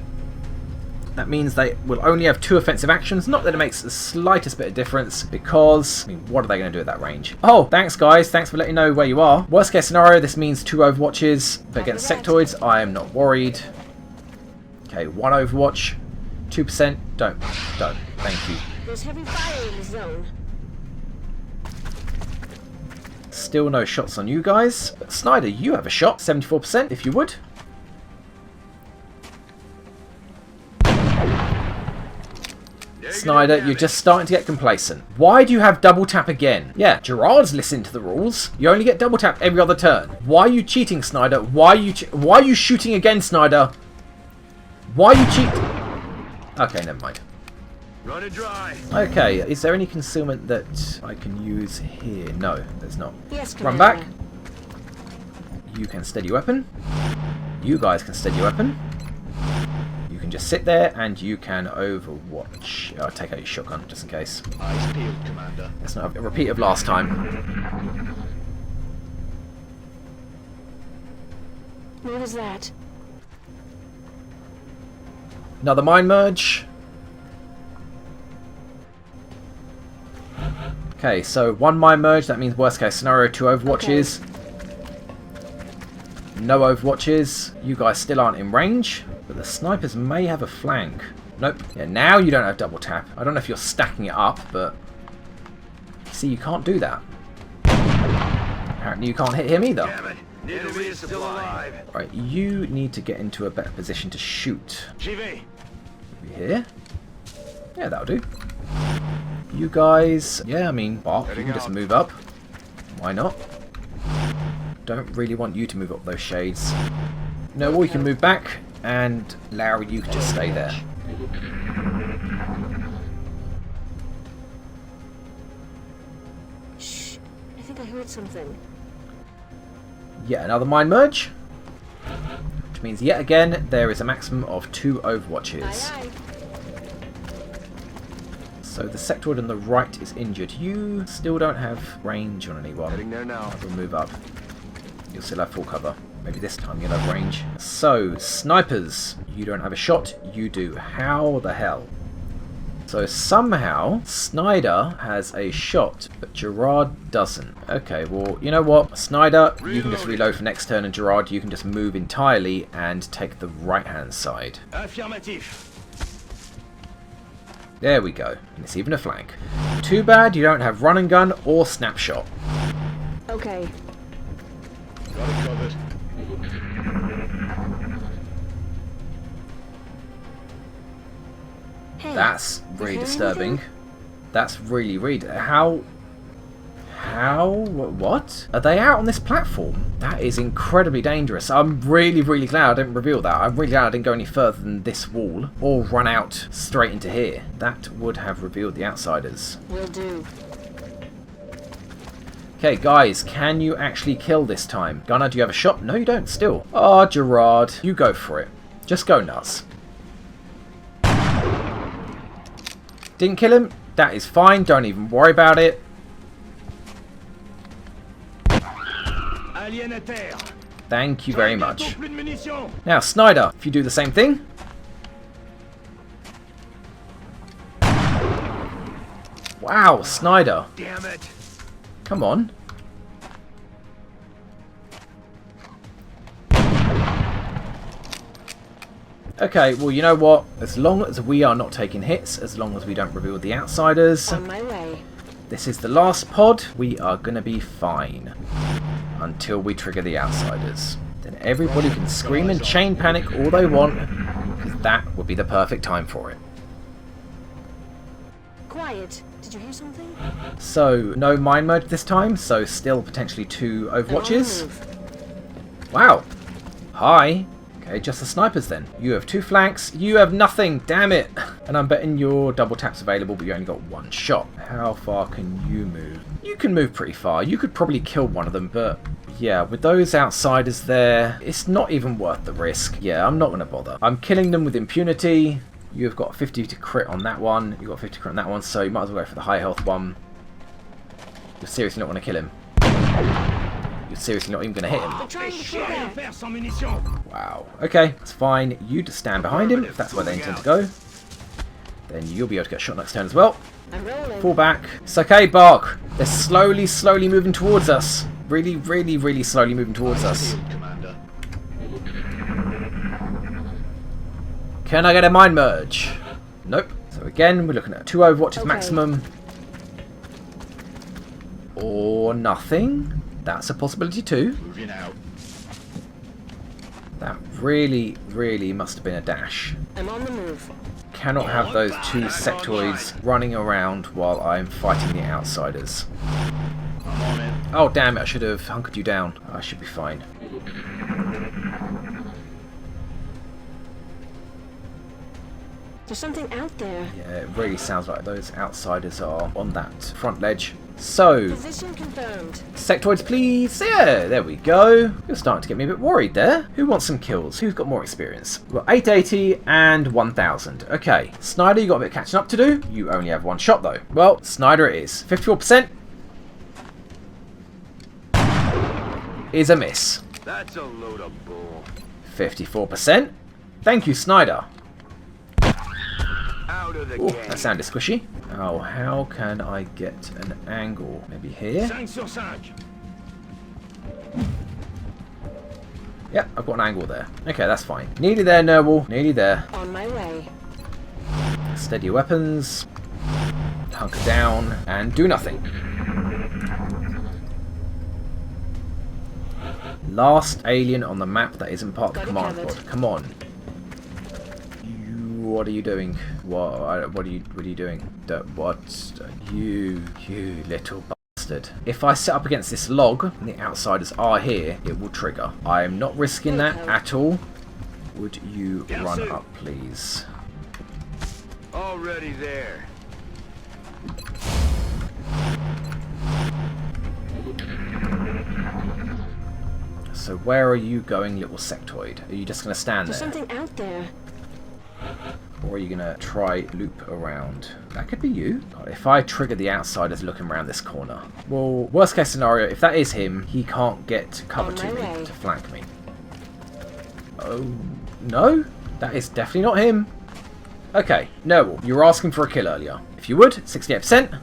A: That means they will only have 2 offensive actions. Not that it makes the slightest bit of difference, because, I mean, what are they going to do at that range? Oh, thanks guys. Thanks for letting me know where you are. Worst case scenario, this means 2 overwatches. But against sectoids, I am not worried. Okay, 1 overwatch. 2%. Don't. Thank you.
B: There's heavy fire in the zone.
A: Still no shots on you guys. But Snyder, you have a shot. 74%, if you would. Snyder, you're just starting to get complacent. Why do you have double tap again? Yeah, Gerard's listened to the rules. You only get double tap every other turn. Why are you cheating, Snyder? Why are you shooting again, Snyder? Why are you cheating? Okay, never mind.
C: Run it dry.
A: Okay, is there any concealment that I can use here? No, there's not.
B: Yes,
A: Run
B: Commander.
A: back. You can steady your weapon. You guys can steady your weapon. You can just sit there and you can overwatch. I'll take out your shotgun just in case.
C: Eyes peeled, Commander.
A: Let's not have a repeat of last time.
B: What was that?
A: Another mine merge. Okay, so 1 mine merge, that means worst case scenario, 2 overwatches. No overwatches. You guys still aren't in range, but the snipers may have a flank. Nope. Yeah, now you don't have double tap. I don't know if you're stacking it up, but see, you can't do that. Apparently you can't hit him either.
C: Damn it. Enemy is still alive.
A: Right, you need to get into a better position to shoot.
C: J'y vais.
A: Here? Yeah, that'll do. You guys, yeah, I mean, Bark, you
C: Heading
A: can just
C: out.
A: move up. Why not? Don't really want you to move up those shades. No, or you can move back, and Larry, you can just stay there.
B: Shh. I think I heard something.
A: Yet another mine merge. Which means yet again, there is a maximum of 2 overwatches.
B: Aye, aye.
A: So the sectoid on the right is injured. You still don't have range on anyone.
C: Heading there now.
A: We'll move up. You'll still have full cover. Maybe this time you'll have range. So, snipers. You don't have a shot. You do. How the hell? So somehow, Snyder has a shot, but Gerard doesn't. Okay, well, you know what? Snyder, you can just reload for next turn, and Gerard, you can just move entirely and take the right-hand side.
C: Affirmatif.
A: There we go. And it's even a flank. Too bad you don't have run and gun or snapshot.
B: Okay.
C: Got it covered.
B: Hey.
A: That's really
B: you hear
A: disturbing.
B: anything?
A: That's really how? What? Are they out on this platform? That is incredibly dangerous. I'm really glad I didn't reveal that. I'm really glad I didn't go any further than this wall or run out straight into here. That would have revealed the outsiders.
B: Will do.
A: Okay, guys, can you actually kill this time? Gunnar, do you have a shot? No, you don't, still. Oh, Gerard, you go for it. Just go nuts. Didn't kill him? That is fine, don't even worry about it. Thank you very much. Now, Snyder, if you do the same thing. Wow, Snyder.
C: Damn it.
A: Come on. Okay, well, you know what? As long as we are not taking hits, as long as we don't reveal the outsiders,
B: On my way.
A: this is the last pod, we are going to be fine. Until we trigger the outsiders. Then everybody can scream and chain panic all they want, because that would be the perfect time for it.
B: Quiet. Did you hear something?
A: So, no mine mode this time, so still potentially 2
B: I'm on the
A: overwatches.
B: move.
A: Wow. Hi. Okay, just the snipers then. You have 2 flanks. You have nothing. Damn it. And I'm betting your double tap's available, but you only got 1 shot. How far can you move? You can move pretty far. You could probably kill one of them, but yeah, with those outsiders there, it's not even worth the risk. Yeah, I'm not going to bother. I'm killing them with impunity. You've got 50 to crit on that one. You've got 50 to crit on that one, so you might as well go for the high health one. You're seriously not going to kill him. You're seriously not even going to hit him. Wow. Okay, that's fine. You just stand behind him if that's where they intend to go. Then you'll be able to get shot next turn as well. Fall back. It's okay, Bark. They're slowly moving towards us. Really slowly moving towards us. Can I get a mind merge? Nope. So again, we're looking at 2 overwatches maximum. Or nothing. That's a possibility too.
C: Moving out.
A: That really must have been a dash.
B: I'm on the move.
A: Cannot have those 2 sectoids running around while I'm fighting the outsiders.
C: I'm on it.
A: Oh damn it, I should have hunkered you down. I should be fine.
B: There's something out there.
A: Yeah, it really sounds like those outsiders are on that front ledge. So,
B: Position confirmed.
A: sectoids please. Yeah, there we go. You're starting to get me a bit worried there. Who wants some kills? Who's got more experience? We've got 880 and 1000. Okay, Snyder, you got a bit of catching up to do. You only have 1 shot though. Well, Snyder it is. 54% is a miss.
C: That's a load of bull.
A: 54%. Thank you, Snyder.
C: Out of the
A: Oh,
C: game.
A: that sounded squishy. Oh, how can I get an angle? Maybe here?
C: 5 sur 5.
A: Yep, I've got an angle there. Okay, that's fine. Nearly there, Nerwal. Nearly there.
B: On my way.
A: Steady your weapons. Hunker down and do nothing. Last alien on the map that isn't part of the
B: Got it
A: command
B: covered.
A: pod. Come on. What are you doing? What are you doing? You little bastard. If I set up against this log and the outsiders are here, it will trigger. I am not risking that at all. Would you run up, please?
C: Already there.
A: So where are you going, little sectoid? Are you just going to stand
B: There's
A: there?
B: something out there.
A: Or are you going to try loop around? That could be you. If I trigger the outsiders looking around this corner. Well, worst case scenario, if that is him, he can't get cover
B: On
A: to
B: my
A: me
B: way.
A: to flank me. Oh, no? That is definitely not him. Okay, no, you were asking for a kill earlier. If you would, 68%.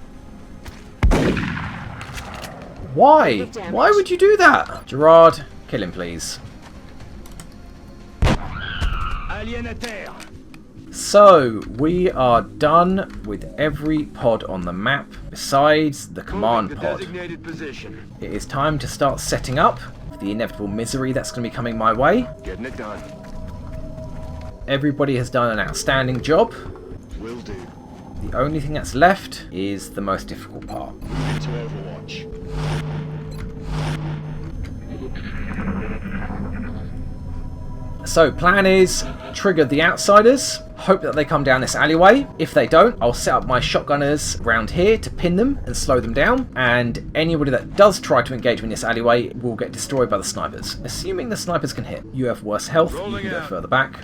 A: Why?
B: Good damage.
A: Why would you do that? Gerard, kill him please.
C: Alien à terre.
A: So, we are done with every pod on the map, besides the command
C: Moving to
A: pod.
C: designated position.
A: It is time to start setting up for the inevitable misery that's going to be coming my way.
C: Getting it done.
A: Everybody has done an outstanding job.
C: Will do.
A: The only thing that's left is the most difficult part.
C: Moving to Overwatch.
A: So, plan is trigger the outsiders, hope that they come down this alleyway. If they don't, I'll set up my shotgunners around here to pin them and slow them down, and anybody that does try to engage me in this alleyway will get destroyed by the snipers, assuming the snipers can hit. You have worse health, you
C: Rolling
A: can go
C: out.
A: further back.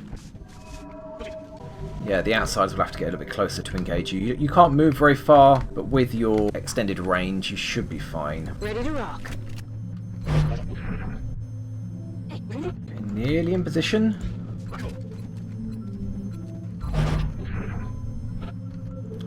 A: Yeah, the outsiders will have to get a little bit closer to engage you. You can't move very far, but with your extended range, you should be fine.
B: Ready to rock.
A: Okay, nearly in position.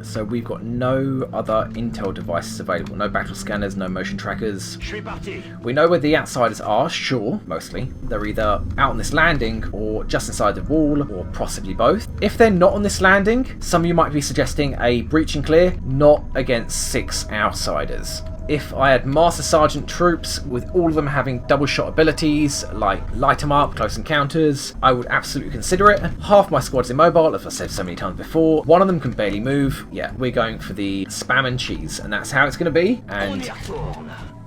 A: So we've got no other intel devices available. No battle scanners, no motion trackers.
C: Je suis parti.
A: We know where the outsiders are, sure, mostly. They're either out on this landing or just inside the wall, or possibly both. If they're not on this landing, some of you might be suggesting a breach and clear, not against 6 outsiders. If I had Master Sergeant troops with all of them having double shot abilities, like light 'em up, close encounters, I would absolutely consider it. Half my squad's immobile, as I've said so many times before. One of them can barely move. Yeah, we're going for the spam and cheese, and that's how it's going to be. And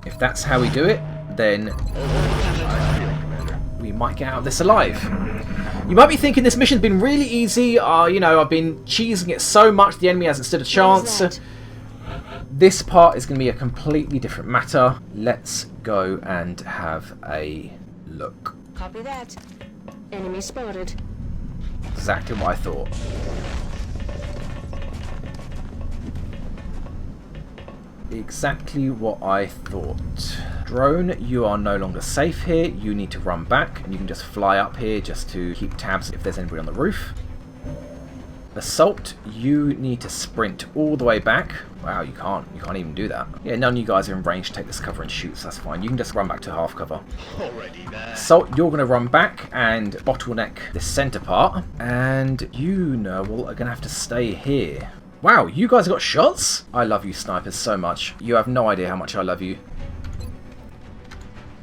A: if that's how we do it, then we might get out of this alive. You might be thinking this mission's been really easy. You know, I've been cheesing it so much the enemy hasn't stood a chance. This part is going to be a completely different matter. Let's go and have a look.
B: Copy that. Enemy spotted.
A: Exactly what I thought. Exactly what I thought. Drone, you are no longer safe here. You need to run back, and you can just fly up here just to keep tabs if there's anybody on the roof. Assault, you need to sprint all the way back. Wow, you can't even do that. Yeah, none of you guys are in range to take this cover and shoot, so that's fine. You can just run back to half cover.
C: Already there.
A: Assault, you're going to run back and bottleneck this centre part. And you, Nerwal, are going to have to stay here. Wow, you guys got shots? I love you snipers so much. You have no idea how much I love you.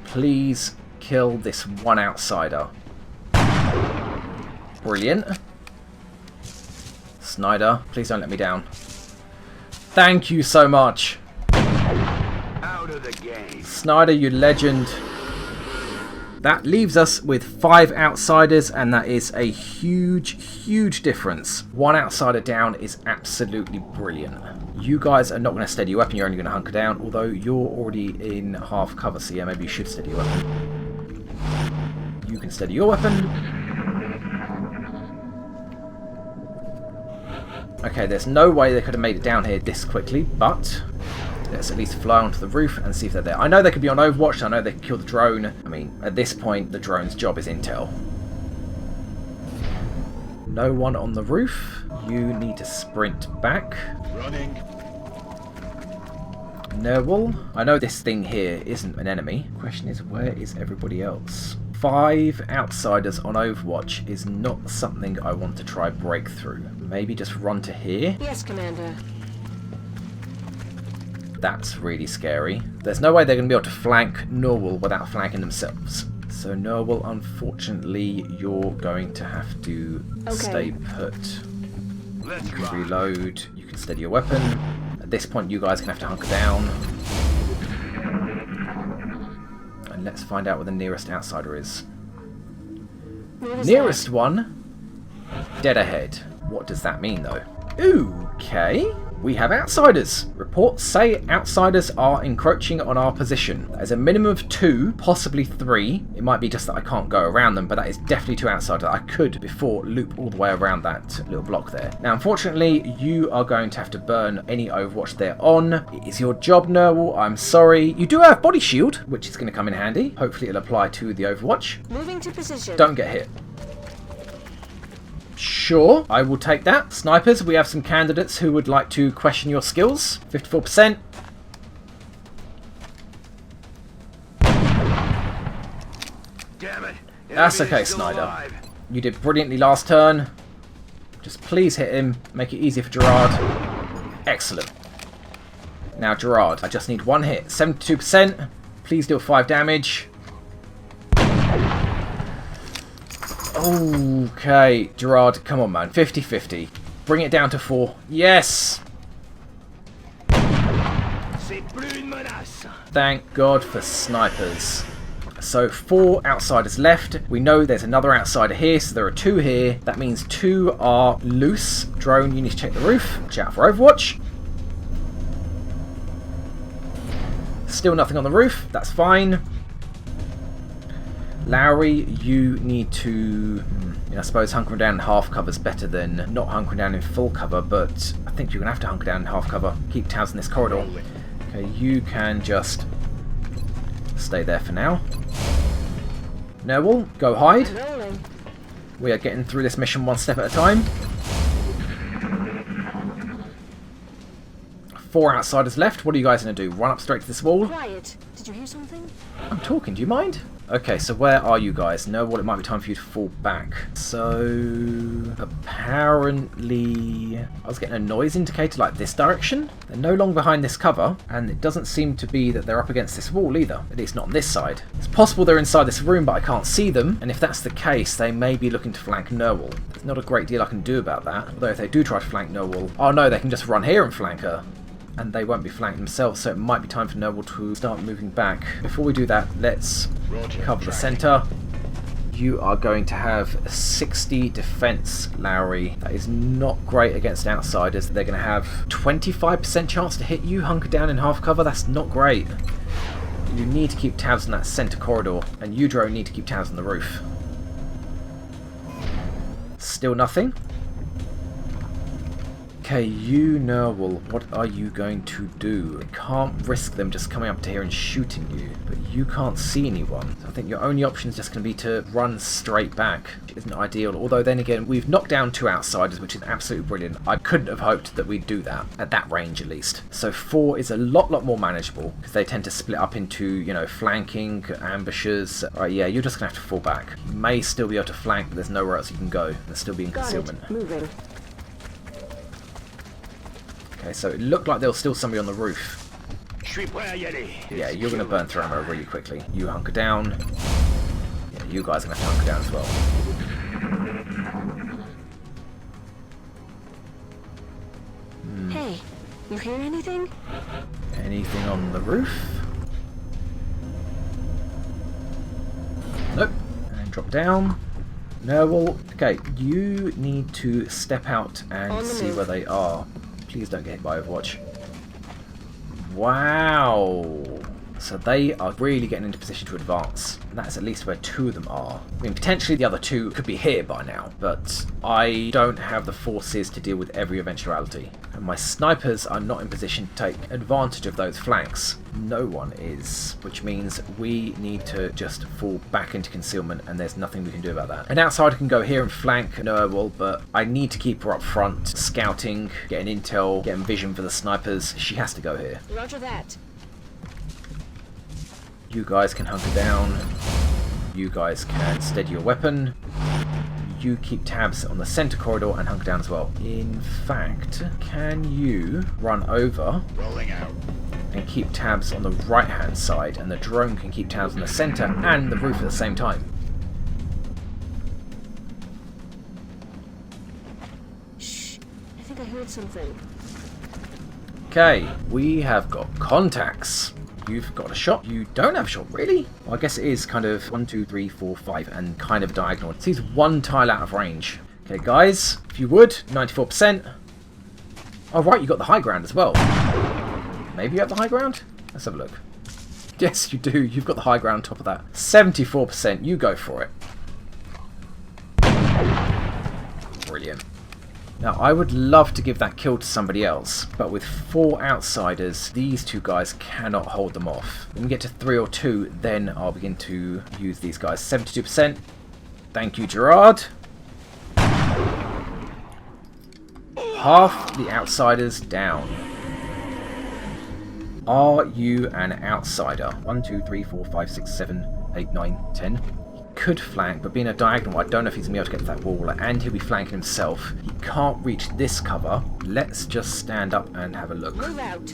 A: Please kill this one outsider. Brilliant. Snyder, please don't let me down. Thank you so much.
C: Out of the game.
A: Snyder, you legend. That leaves us with 5 outsiders, and that is a huge, huge difference. 1 outsider down is absolutely brilliant. You guys are not going to steady your weapon, you're only going to hunker down, although you're already in half cover, so yeah, maybe you should steady your weapon. You can steady your weapon. Okay, there's no way they could have made it down here this quickly, but let's at least fly onto the roof and see if they're there. I know they could be on Overwatch, I know they could kill the drone. I mean, at this point, the drone's job is intel. No one on the roof. You need to sprint back.
C: Running.
A: Nerwal, I know this thing here isn't an enemy. Question is, where is everybody else? 5 outsiders on Overwatch is not something I want to try break through. Maybe just run to here?
B: Yes, Commander.
A: That's really scary. There's no way they're going to be able to flank Nerwal without flanking themselves. So Nerwal, unfortunately, you're going to have to stay put.
C: Let's
A: You can
C: rock.
A: reload, you can steady your weapon. At this point, you guys are going to have to hunker down. And let's find out where the nearest outsider is. Nearest one? Dead ahead. What does that mean, though? Okay. We have outsiders. Reports say outsiders are encroaching on our position. There's a minimum of 2, possibly 3. It might be just that I can't go around them, but that is definitely 2 outsiders. I could, before, loop all the way around that little block there. Now, unfortunately, you are going to have to burn any Overwatch they're on. It is your job, Nerwal. I'm sorry. You do have body shield, which is going to come in handy. Hopefully, it'll apply to the Overwatch.
B: Moving to position.
A: Don't get hit. Sure, I will take that. Snipers, we have some candidates who would like to question your skills. 54%.
C: Damn it.
A: That's
C: Enemy
A: okay,
C: is still
A: Snyder.
C: alive.
A: You did brilliantly last turn. Just please hit him. Make it easier for Gerard. Excellent. Now, Gerard, I just need 1 hit. 72%. Please deal 5 damage. Okay, Gerard, come on, man. 50-50. Bring it down to 4. Yes!
C: C'est plus une menace.
A: Thank God for snipers. So 4 outsiders left. We know there's another outsider here, so there are 2 here. That means 2 are loose. Drone, you need to check the roof. Watch out for Overwatch. Still nothing on the roof. That's fine. Lowry, you need to, I suppose hunkering down in half cover is better than not hunkering down in full cover, but I think you're going to have to hunker down in half cover. Keep tabs in this corridor. Okay, you can just stay there for now. Nerwal, go hide.
B: Rolling.
A: We are getting through this mission 1 step at a time. 4 outsiders left. What are you guys going to do? Run up straight to this wall?
B: Quiet. Did you hear something?
A: I'm talking, do you mind? Okay, so where are you guys? Nerwal, it might be time for you to fall back. So, apparently, I was getting a noise indicator like this direction. They're no longer behind this cover, and it doesn't seem to be that they're up against this wall either, at least not on this side. It's possible they're inside this room, but I can't see them, and if that's the case, they may be looking to flank Nerwal. There's not a great deal I can do about that, although if they do try to flank Nerwal, oh no, they can just run here and flank her. And they won't be flanked themselves, so it might be time for Nerwal to start moving back. Before we do that, let's cover the centre. You are going to have a 60 defense, Lowry. That is not great against outsiders. They're going to have 25% chance to hit you, hunker down in half cover. That's not great. You need to keep tabs on that center corridor, and you, drone, need to keep tabs on the roof. Still nothing. Okay, you, Nerwal, what are you going to do? I can't risk them just coming up to here and shooting you, but you can't see anyone. So I think your only option is just going to be to run straight back, which isn't ideal. Although then again, we've knocked down 2 outsiders, which is absolutely brilliant. I couldn't have hoped that we'd do that, at that range at least. So 4 is a lot more manageable, because they tend to split up into, you know, flanking, ambushers. Alright, yeah, you're just going to have to fall back. You may still be able to flank, but there's nowhere else you can go. There's still be in concealment.
B: Moving.
A: Okay, so it looked like there was still somebody on the roof. Yeah, you're going to burn through ammo really quickly. You hunker down. Yeah, you guys are going to have to hunker down as well.
B: Hey, you hear anything?
A: Anything on the roof? Nope. And drop down. No, well, okay, you need to step out and see where they are. Please don't get hit by Overwatch. Wow. So they are really getting into position to advance. And that's at least where 2 of them are. I mean, potentially the other 2 could be here by now, but I don't have the forces to deal with every eventuality. And my snipers are not in position to take advantage of those flanks. No one is, which means we need to just fall back into concealment, and there's nothing we can do about that. An outsider can go here and flank Nerwal, but I need to keep her up front, scouting, getting intel, getting vision for the snipers. She has to go here.
B: Roger that.
A: You guys can hunker down. You guys can steady your weapon. You keep tabs on the center corridor and hunker down as well. In fact, can you run over
C: Rolling out.
A: and keep tabs on the right hand side, and the drone can keep tabs on the center and the roof at the same time?
B: Shh. I think I heard something.
A: Okay, we have got contacts. You've got a shot. You don't have a shot, really? Well, I guess it is kind of 1, 2, 3, 4, 5, and kind of diagonal. It seems 1 tile out of range. Okay, guys, if you would, 94%. Oh, right, you got the high ground as well. Maybe you have the high ground? Let's have a look. Yes, you do. You've got the high ground on top of that. 74%. You go for it. Brilliant. Now, I would love to give that kill to somebody else, but with 4 outsiders, these 2 guys cannot hold them off. When we get to 3 or 2, then I'll begin to use these guys. 72%. Thank you, Gerard. Half the outsiders down. Are you an outsider? 1, 2, 3, 4, 5, 6, 7, 8, 9, 10. Could flank, but being a diagonal, I don't know if he's going to be able to get to that wall, and he'll be flanking himself. He can't reach this cover. Let's just stand up and have a look.
B: Move out.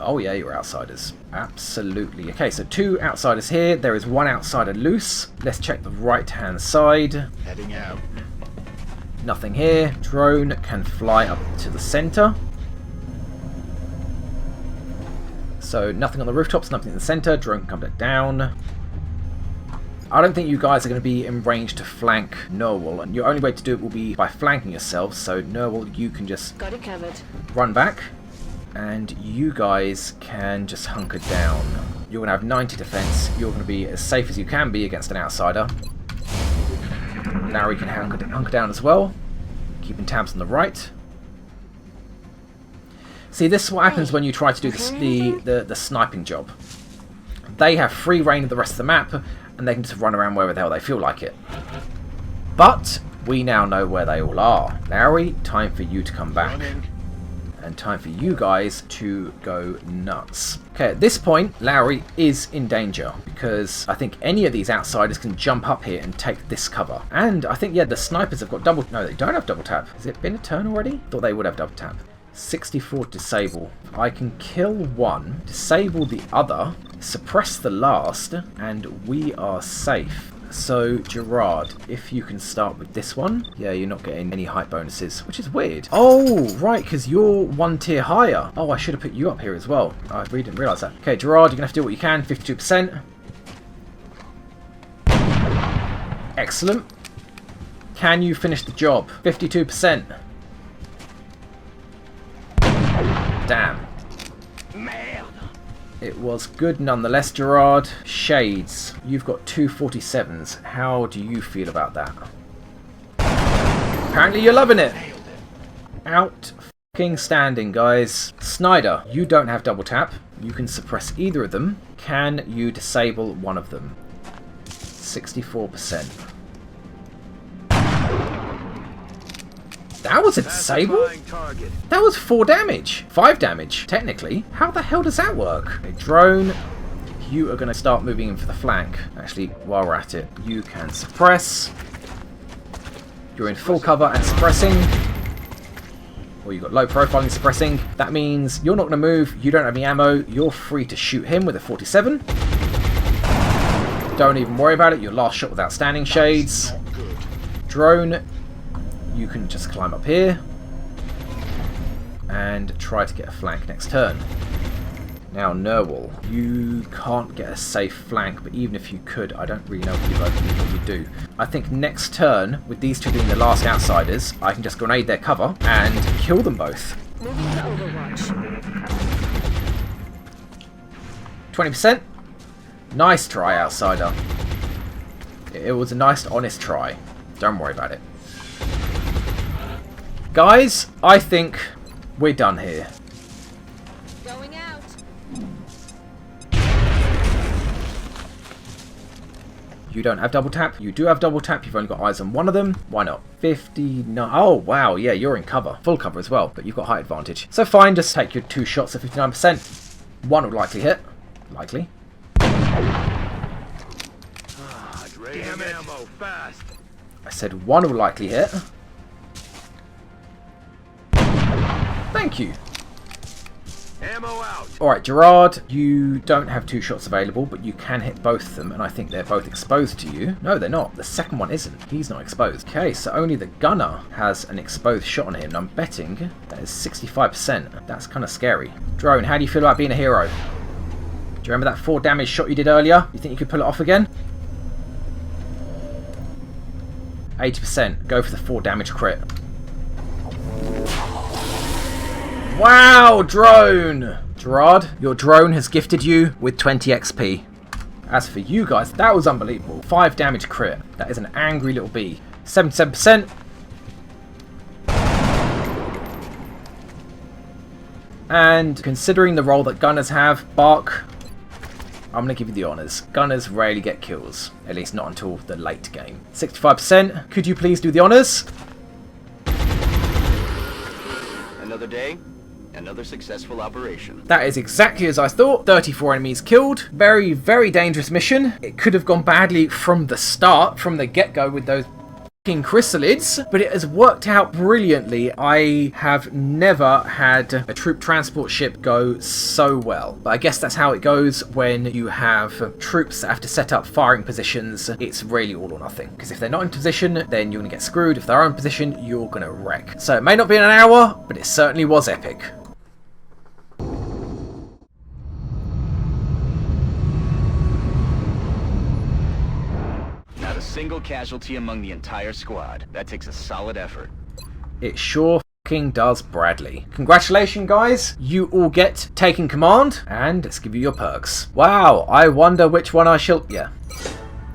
A: Oh yeah, you're outsiders. Absolutely. Okay, so 2 outsiders here. There is 1 outsider loose. Let's check the right-hand side.
C: Heading out.
A: Nothing here. Drone can fly up to the center. So nothing on the rooftops, nothing in the center. Drone can come back down. I don't think you guys are going to be in range to flank Nerwal, and your only way to do it will be by flanking yourselves. So Nerwal, you can just
B: Got it covered.
A: run back, and you guys can just hunker down. You're going to have 90 defense. You're going to be as safe as you can be against an outsider. Larry can hunker down as well, keeping tabs on the right. See, this is what happens when you try to do the sniping job. They have free reign of the rest of the map, and they can just run around wherever the hell they feel like it. But we now know where they all are. Larry, time for you to come back. And time for you guys to go nuts. Okay, at this point, Lowry is in danger, because I think any of these outsiders can jump up here and take this cover. And I think, yeah, the snipers have got double... No, they don't have double tap. Has it been a turn already? Thought they would have double tap. 64 disable. I can kill 1, disable the other, suppress the last, and we are safe. So, Gerard, if you can start with this one. Yeah, you're not getting any height bonuses, which is weird. Oh, right, because you're 1 tier higher. Oh, I should have put you up here as well. I really didn't realise that. Okay, Gerard, you're going to have to do what you can. 52%. Excellent. Can you finish the job? 52%. Damn. It was good nonetheless, Gerard. Shades, you've got 247s. How do you feel about that? Apparently you're loving it. Outstanding, guys. Snyder, you don't have double tap. You can suppress either of them. Can you disable one of them? 64%. That was a disable? That was 4 damage. 5 damage, technically. How the hell does that work? A drone, you are going to start moving in for the flank. Actually, while we're at it, you can suppress. You're in full cover and suppressing. Or you've got low profiling suppressing. That means you're not going to move. You don't have any ammo. You're free to shoot him with a 47. Don't even worry about it. Your last shot with outstanding, Shades. Drone, you can just climb up here and try to get a flank next turn. Now, Nerwal, you can't get a safe flank, but even if you could, I don't really know what you do. I think next turn, with these two being the last outsiders, I can just grenade their cover and kill them both.
B: Moving to Overwatch.
A: 20%. Nice try, outsider. It was a nice, honest try. Don't worry about it. Guys, I think we're done here.
B: Going out.
A: You don't have double tap. You do have double tap. You've only got eyes on one of them. Why not? 59. Oh, wow. Yeah, you're in cover. Full cover as well, but you've got height advantage. So fine, just take your 2 shots at 59%. One will likely hit. Likely.
C: Damn ammo, fast.
A: I said one will likely hit. Thank you.
C: Ammo out.
A: Alright, Gerard, you don't have 2 shots available, but you can hit both of them, and I think they're both exposed to you. No, they're not. The second one isn't. He's not exposed. Okay, so only the gunner has an exposed shot on him, and I'm betting that is 65%. That's kind of scary. Drone, how do you feel about being a hero? Do you remember that 4 damage shot you did earlier? You think you could pull it off again? 80%. Go for the 4 damage crit. Wow, drone! Gerard, your drone has gifted you with 20 XP. As for you guys, that was unbelievable. 5 damage crit. That is an angry little bee. 77%. And considering the role that gunners have, Bark, I'm going to give you the honours. Gunners rarely get kills. At least not until the late game. 65%. Could you please do the honours?
F: Another day, another successful operation.
A: That is exactly as I thought. 34 enemies killed. Very, very dangerous mission. It could have gone badly from the start, from the get-go with those f***ing chrysalids, but it has worked out brilliantly. I have never had a troop transport ship go so well. But I guess that's how it goes when you have troops that have to set up firing positions. It's really all or nothing. Because if they're not in position, then you're going to get screwed. If they're in position, you're going to wreck. So it may not be in an hour, but it certainly was epic.
F: Single casualty among the entire squad. That takes a solid effort.
A: It sure f***ing does, Bradley. Congratulations, guys. You all get taking command, and let's give you your perks. Wow, I wonder which one I shall... Yeah.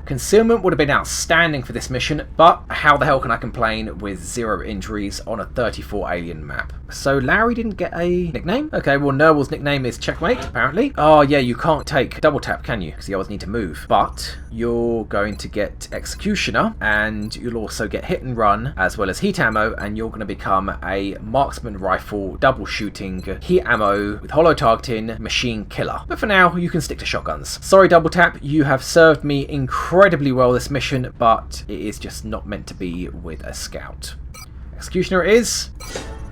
A: Concealment would have been outstanding for this mission, but how the hell can I complain with 0 injuries on a 34 alien map? So Larry didn't get a nickname? Okay, well Nerwal's nickname is Checkmate, apparently. Oh yeah, you can't take double tap, can you? Because you always need to move. But you're going to get Executioner, and you'll also get Hit and Run, as well as Heat Ammo, and you're going to become a Marksman Rifle, double shooting, Heat Ammo, with Holo Targeting, Machine Killer. But for now, you can stick to shotguns. Sorry double tap, you have served me incredibly well this mission, but it is just not meant to be with a scout. Executioner it is.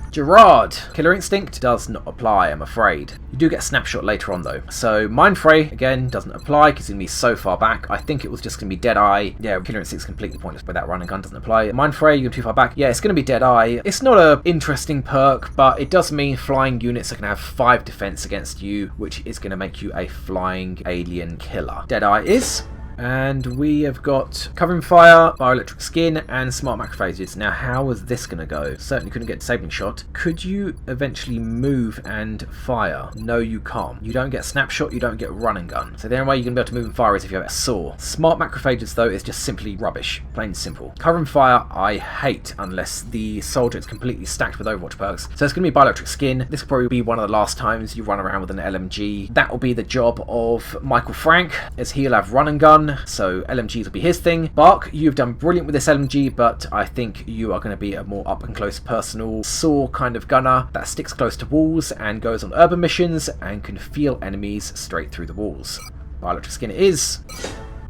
A: Gerard. Killer Instinct does not apply, I'm afraid. You do get a snapshot later on though. So Mind Fray, again, doesn't apply because it's going to be so far back. I think it was just going to be Deadeye. Yeah, Killer Instinct is completely pointless with that running gun, doesn't apply. Mind Fray, you're too far back. Yeah, it's going to be Deadeye. It's not an interesting perk, but it does mean flying units are going to have 5 defense against you, which is going to make you a flying alien killer. Deadeye is... And we have got covering fire, bioelectric skin, and smart macrophages. Now, how is this going to go? Certainly couldn't get disabling shot. Could you eventually move and fire? No, you can't. You don't get snapshot, you don't get run and gun. So the only way you're going to be able to move and fire is if you have a saw. Smart macrophages, though, is just simply rubbish. Plain and simple. Covering fire, I hate unless the soldier is completely stacked with Overwatch perks. So it's going to be bioelectric skin. This will probably be one of the last times you run around with an LMG. That will be the job of Michael Frank, as he'll have run and gun. So LMGs will be his thing. Bark, you've done brilliant with this LMG, but I think you are going to be a more up and close personal saw kind of gunner that sticks close to walls and goes on urban missions and can feel enemies straight through the walls. Bioelectric skin it is.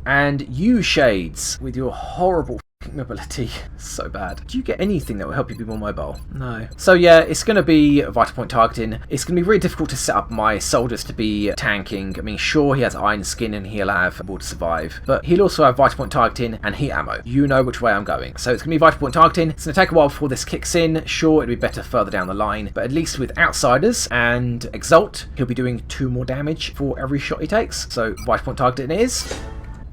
A: And you, Shades, with your horrible mobility, so bad. Do you get anything that will help you be more mobile? No. So yeah, it's going to be vital point targeting. It's going to be really difficult to set up my soldiers to be tanking. I mean, sure, he has iron skin and he'll have able to survive, but he'll also have vital point targeting and heat ammo. You know which way I'm going. So it's going to be vital point targeting. It's going to take a while before this kicks in. Sure, it'll be better further down the line, but at least with Outsiders and Exalt, he'll be doing 2 more damage for every shot he takes. So vital point targeting it is.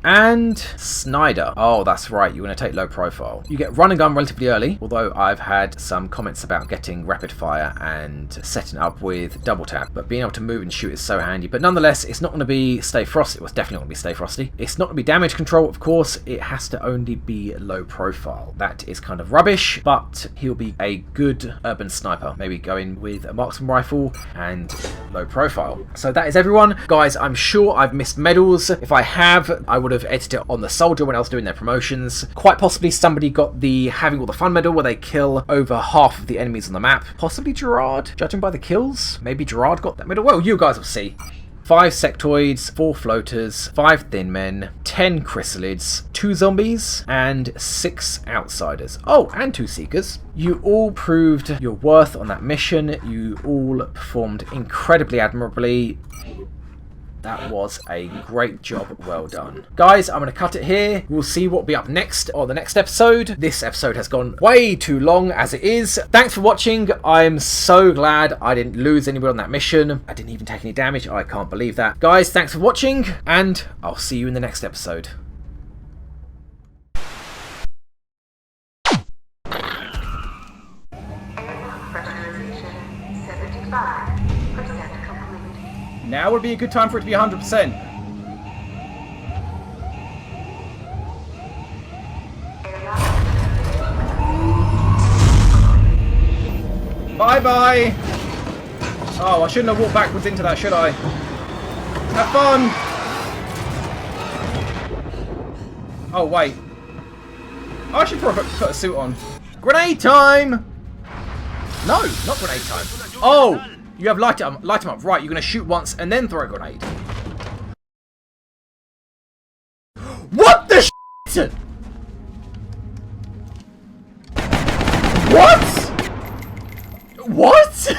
A: And Snyder. Oh, that's right, you're going to take low profile. You get run and gun relatively early, although I've had some comments about getting rapid fire and setting up with double tap, but being able to move and shoot is so handy. But nonetheless, it's not going to be Stay Frosty. It was definitely not going to be Stay Frosty. It's not going to be damage control, of course. It has to only be low profile. That is kind of rubbish, but he'll be a good urban sniper. Maybe going with a marksman rifle and low profile. So that is everyone. Guys, I'm sure I've missed medals. If I have, I would have edited it on the soldier when I was doing their promotions. Quite possibly somebody got the having all the fun medal where they kill over half of the enemies on the map. Possibly Gerard, judging by the kills. Maybe Gerard got that medal. Well, you guys will see. 5 sectoids, 4 floaters, 5 thin men, 10 chrysalids, 2 zombies, and 6 outsiders. Oh, and 2 seekers. You all proved your worth on that mission. You all performed incredibly admirably. That was a great job, well done. Guys, I'm going to cut it here. We'll see what will be up next on the next episode. This episode has gone way too long as it is. Thanks for watching. I'm so glad I didn't lose anybody on that mission. I didn't even take any damage. I can't believe that. Guys, thanks for watching, and I'll see you in the next episode.
G: Now would be a good time for it to be 100%. Bye-bye! Oh, I shouldn't have walked backwards into that, should I? Have fun! Oh, wait. I should probably put a suit on. Grenade time! No, not grenade time. Oh! You have light them up. Right, you're going to shoot once and then throw a grenade. What the shit? What? What?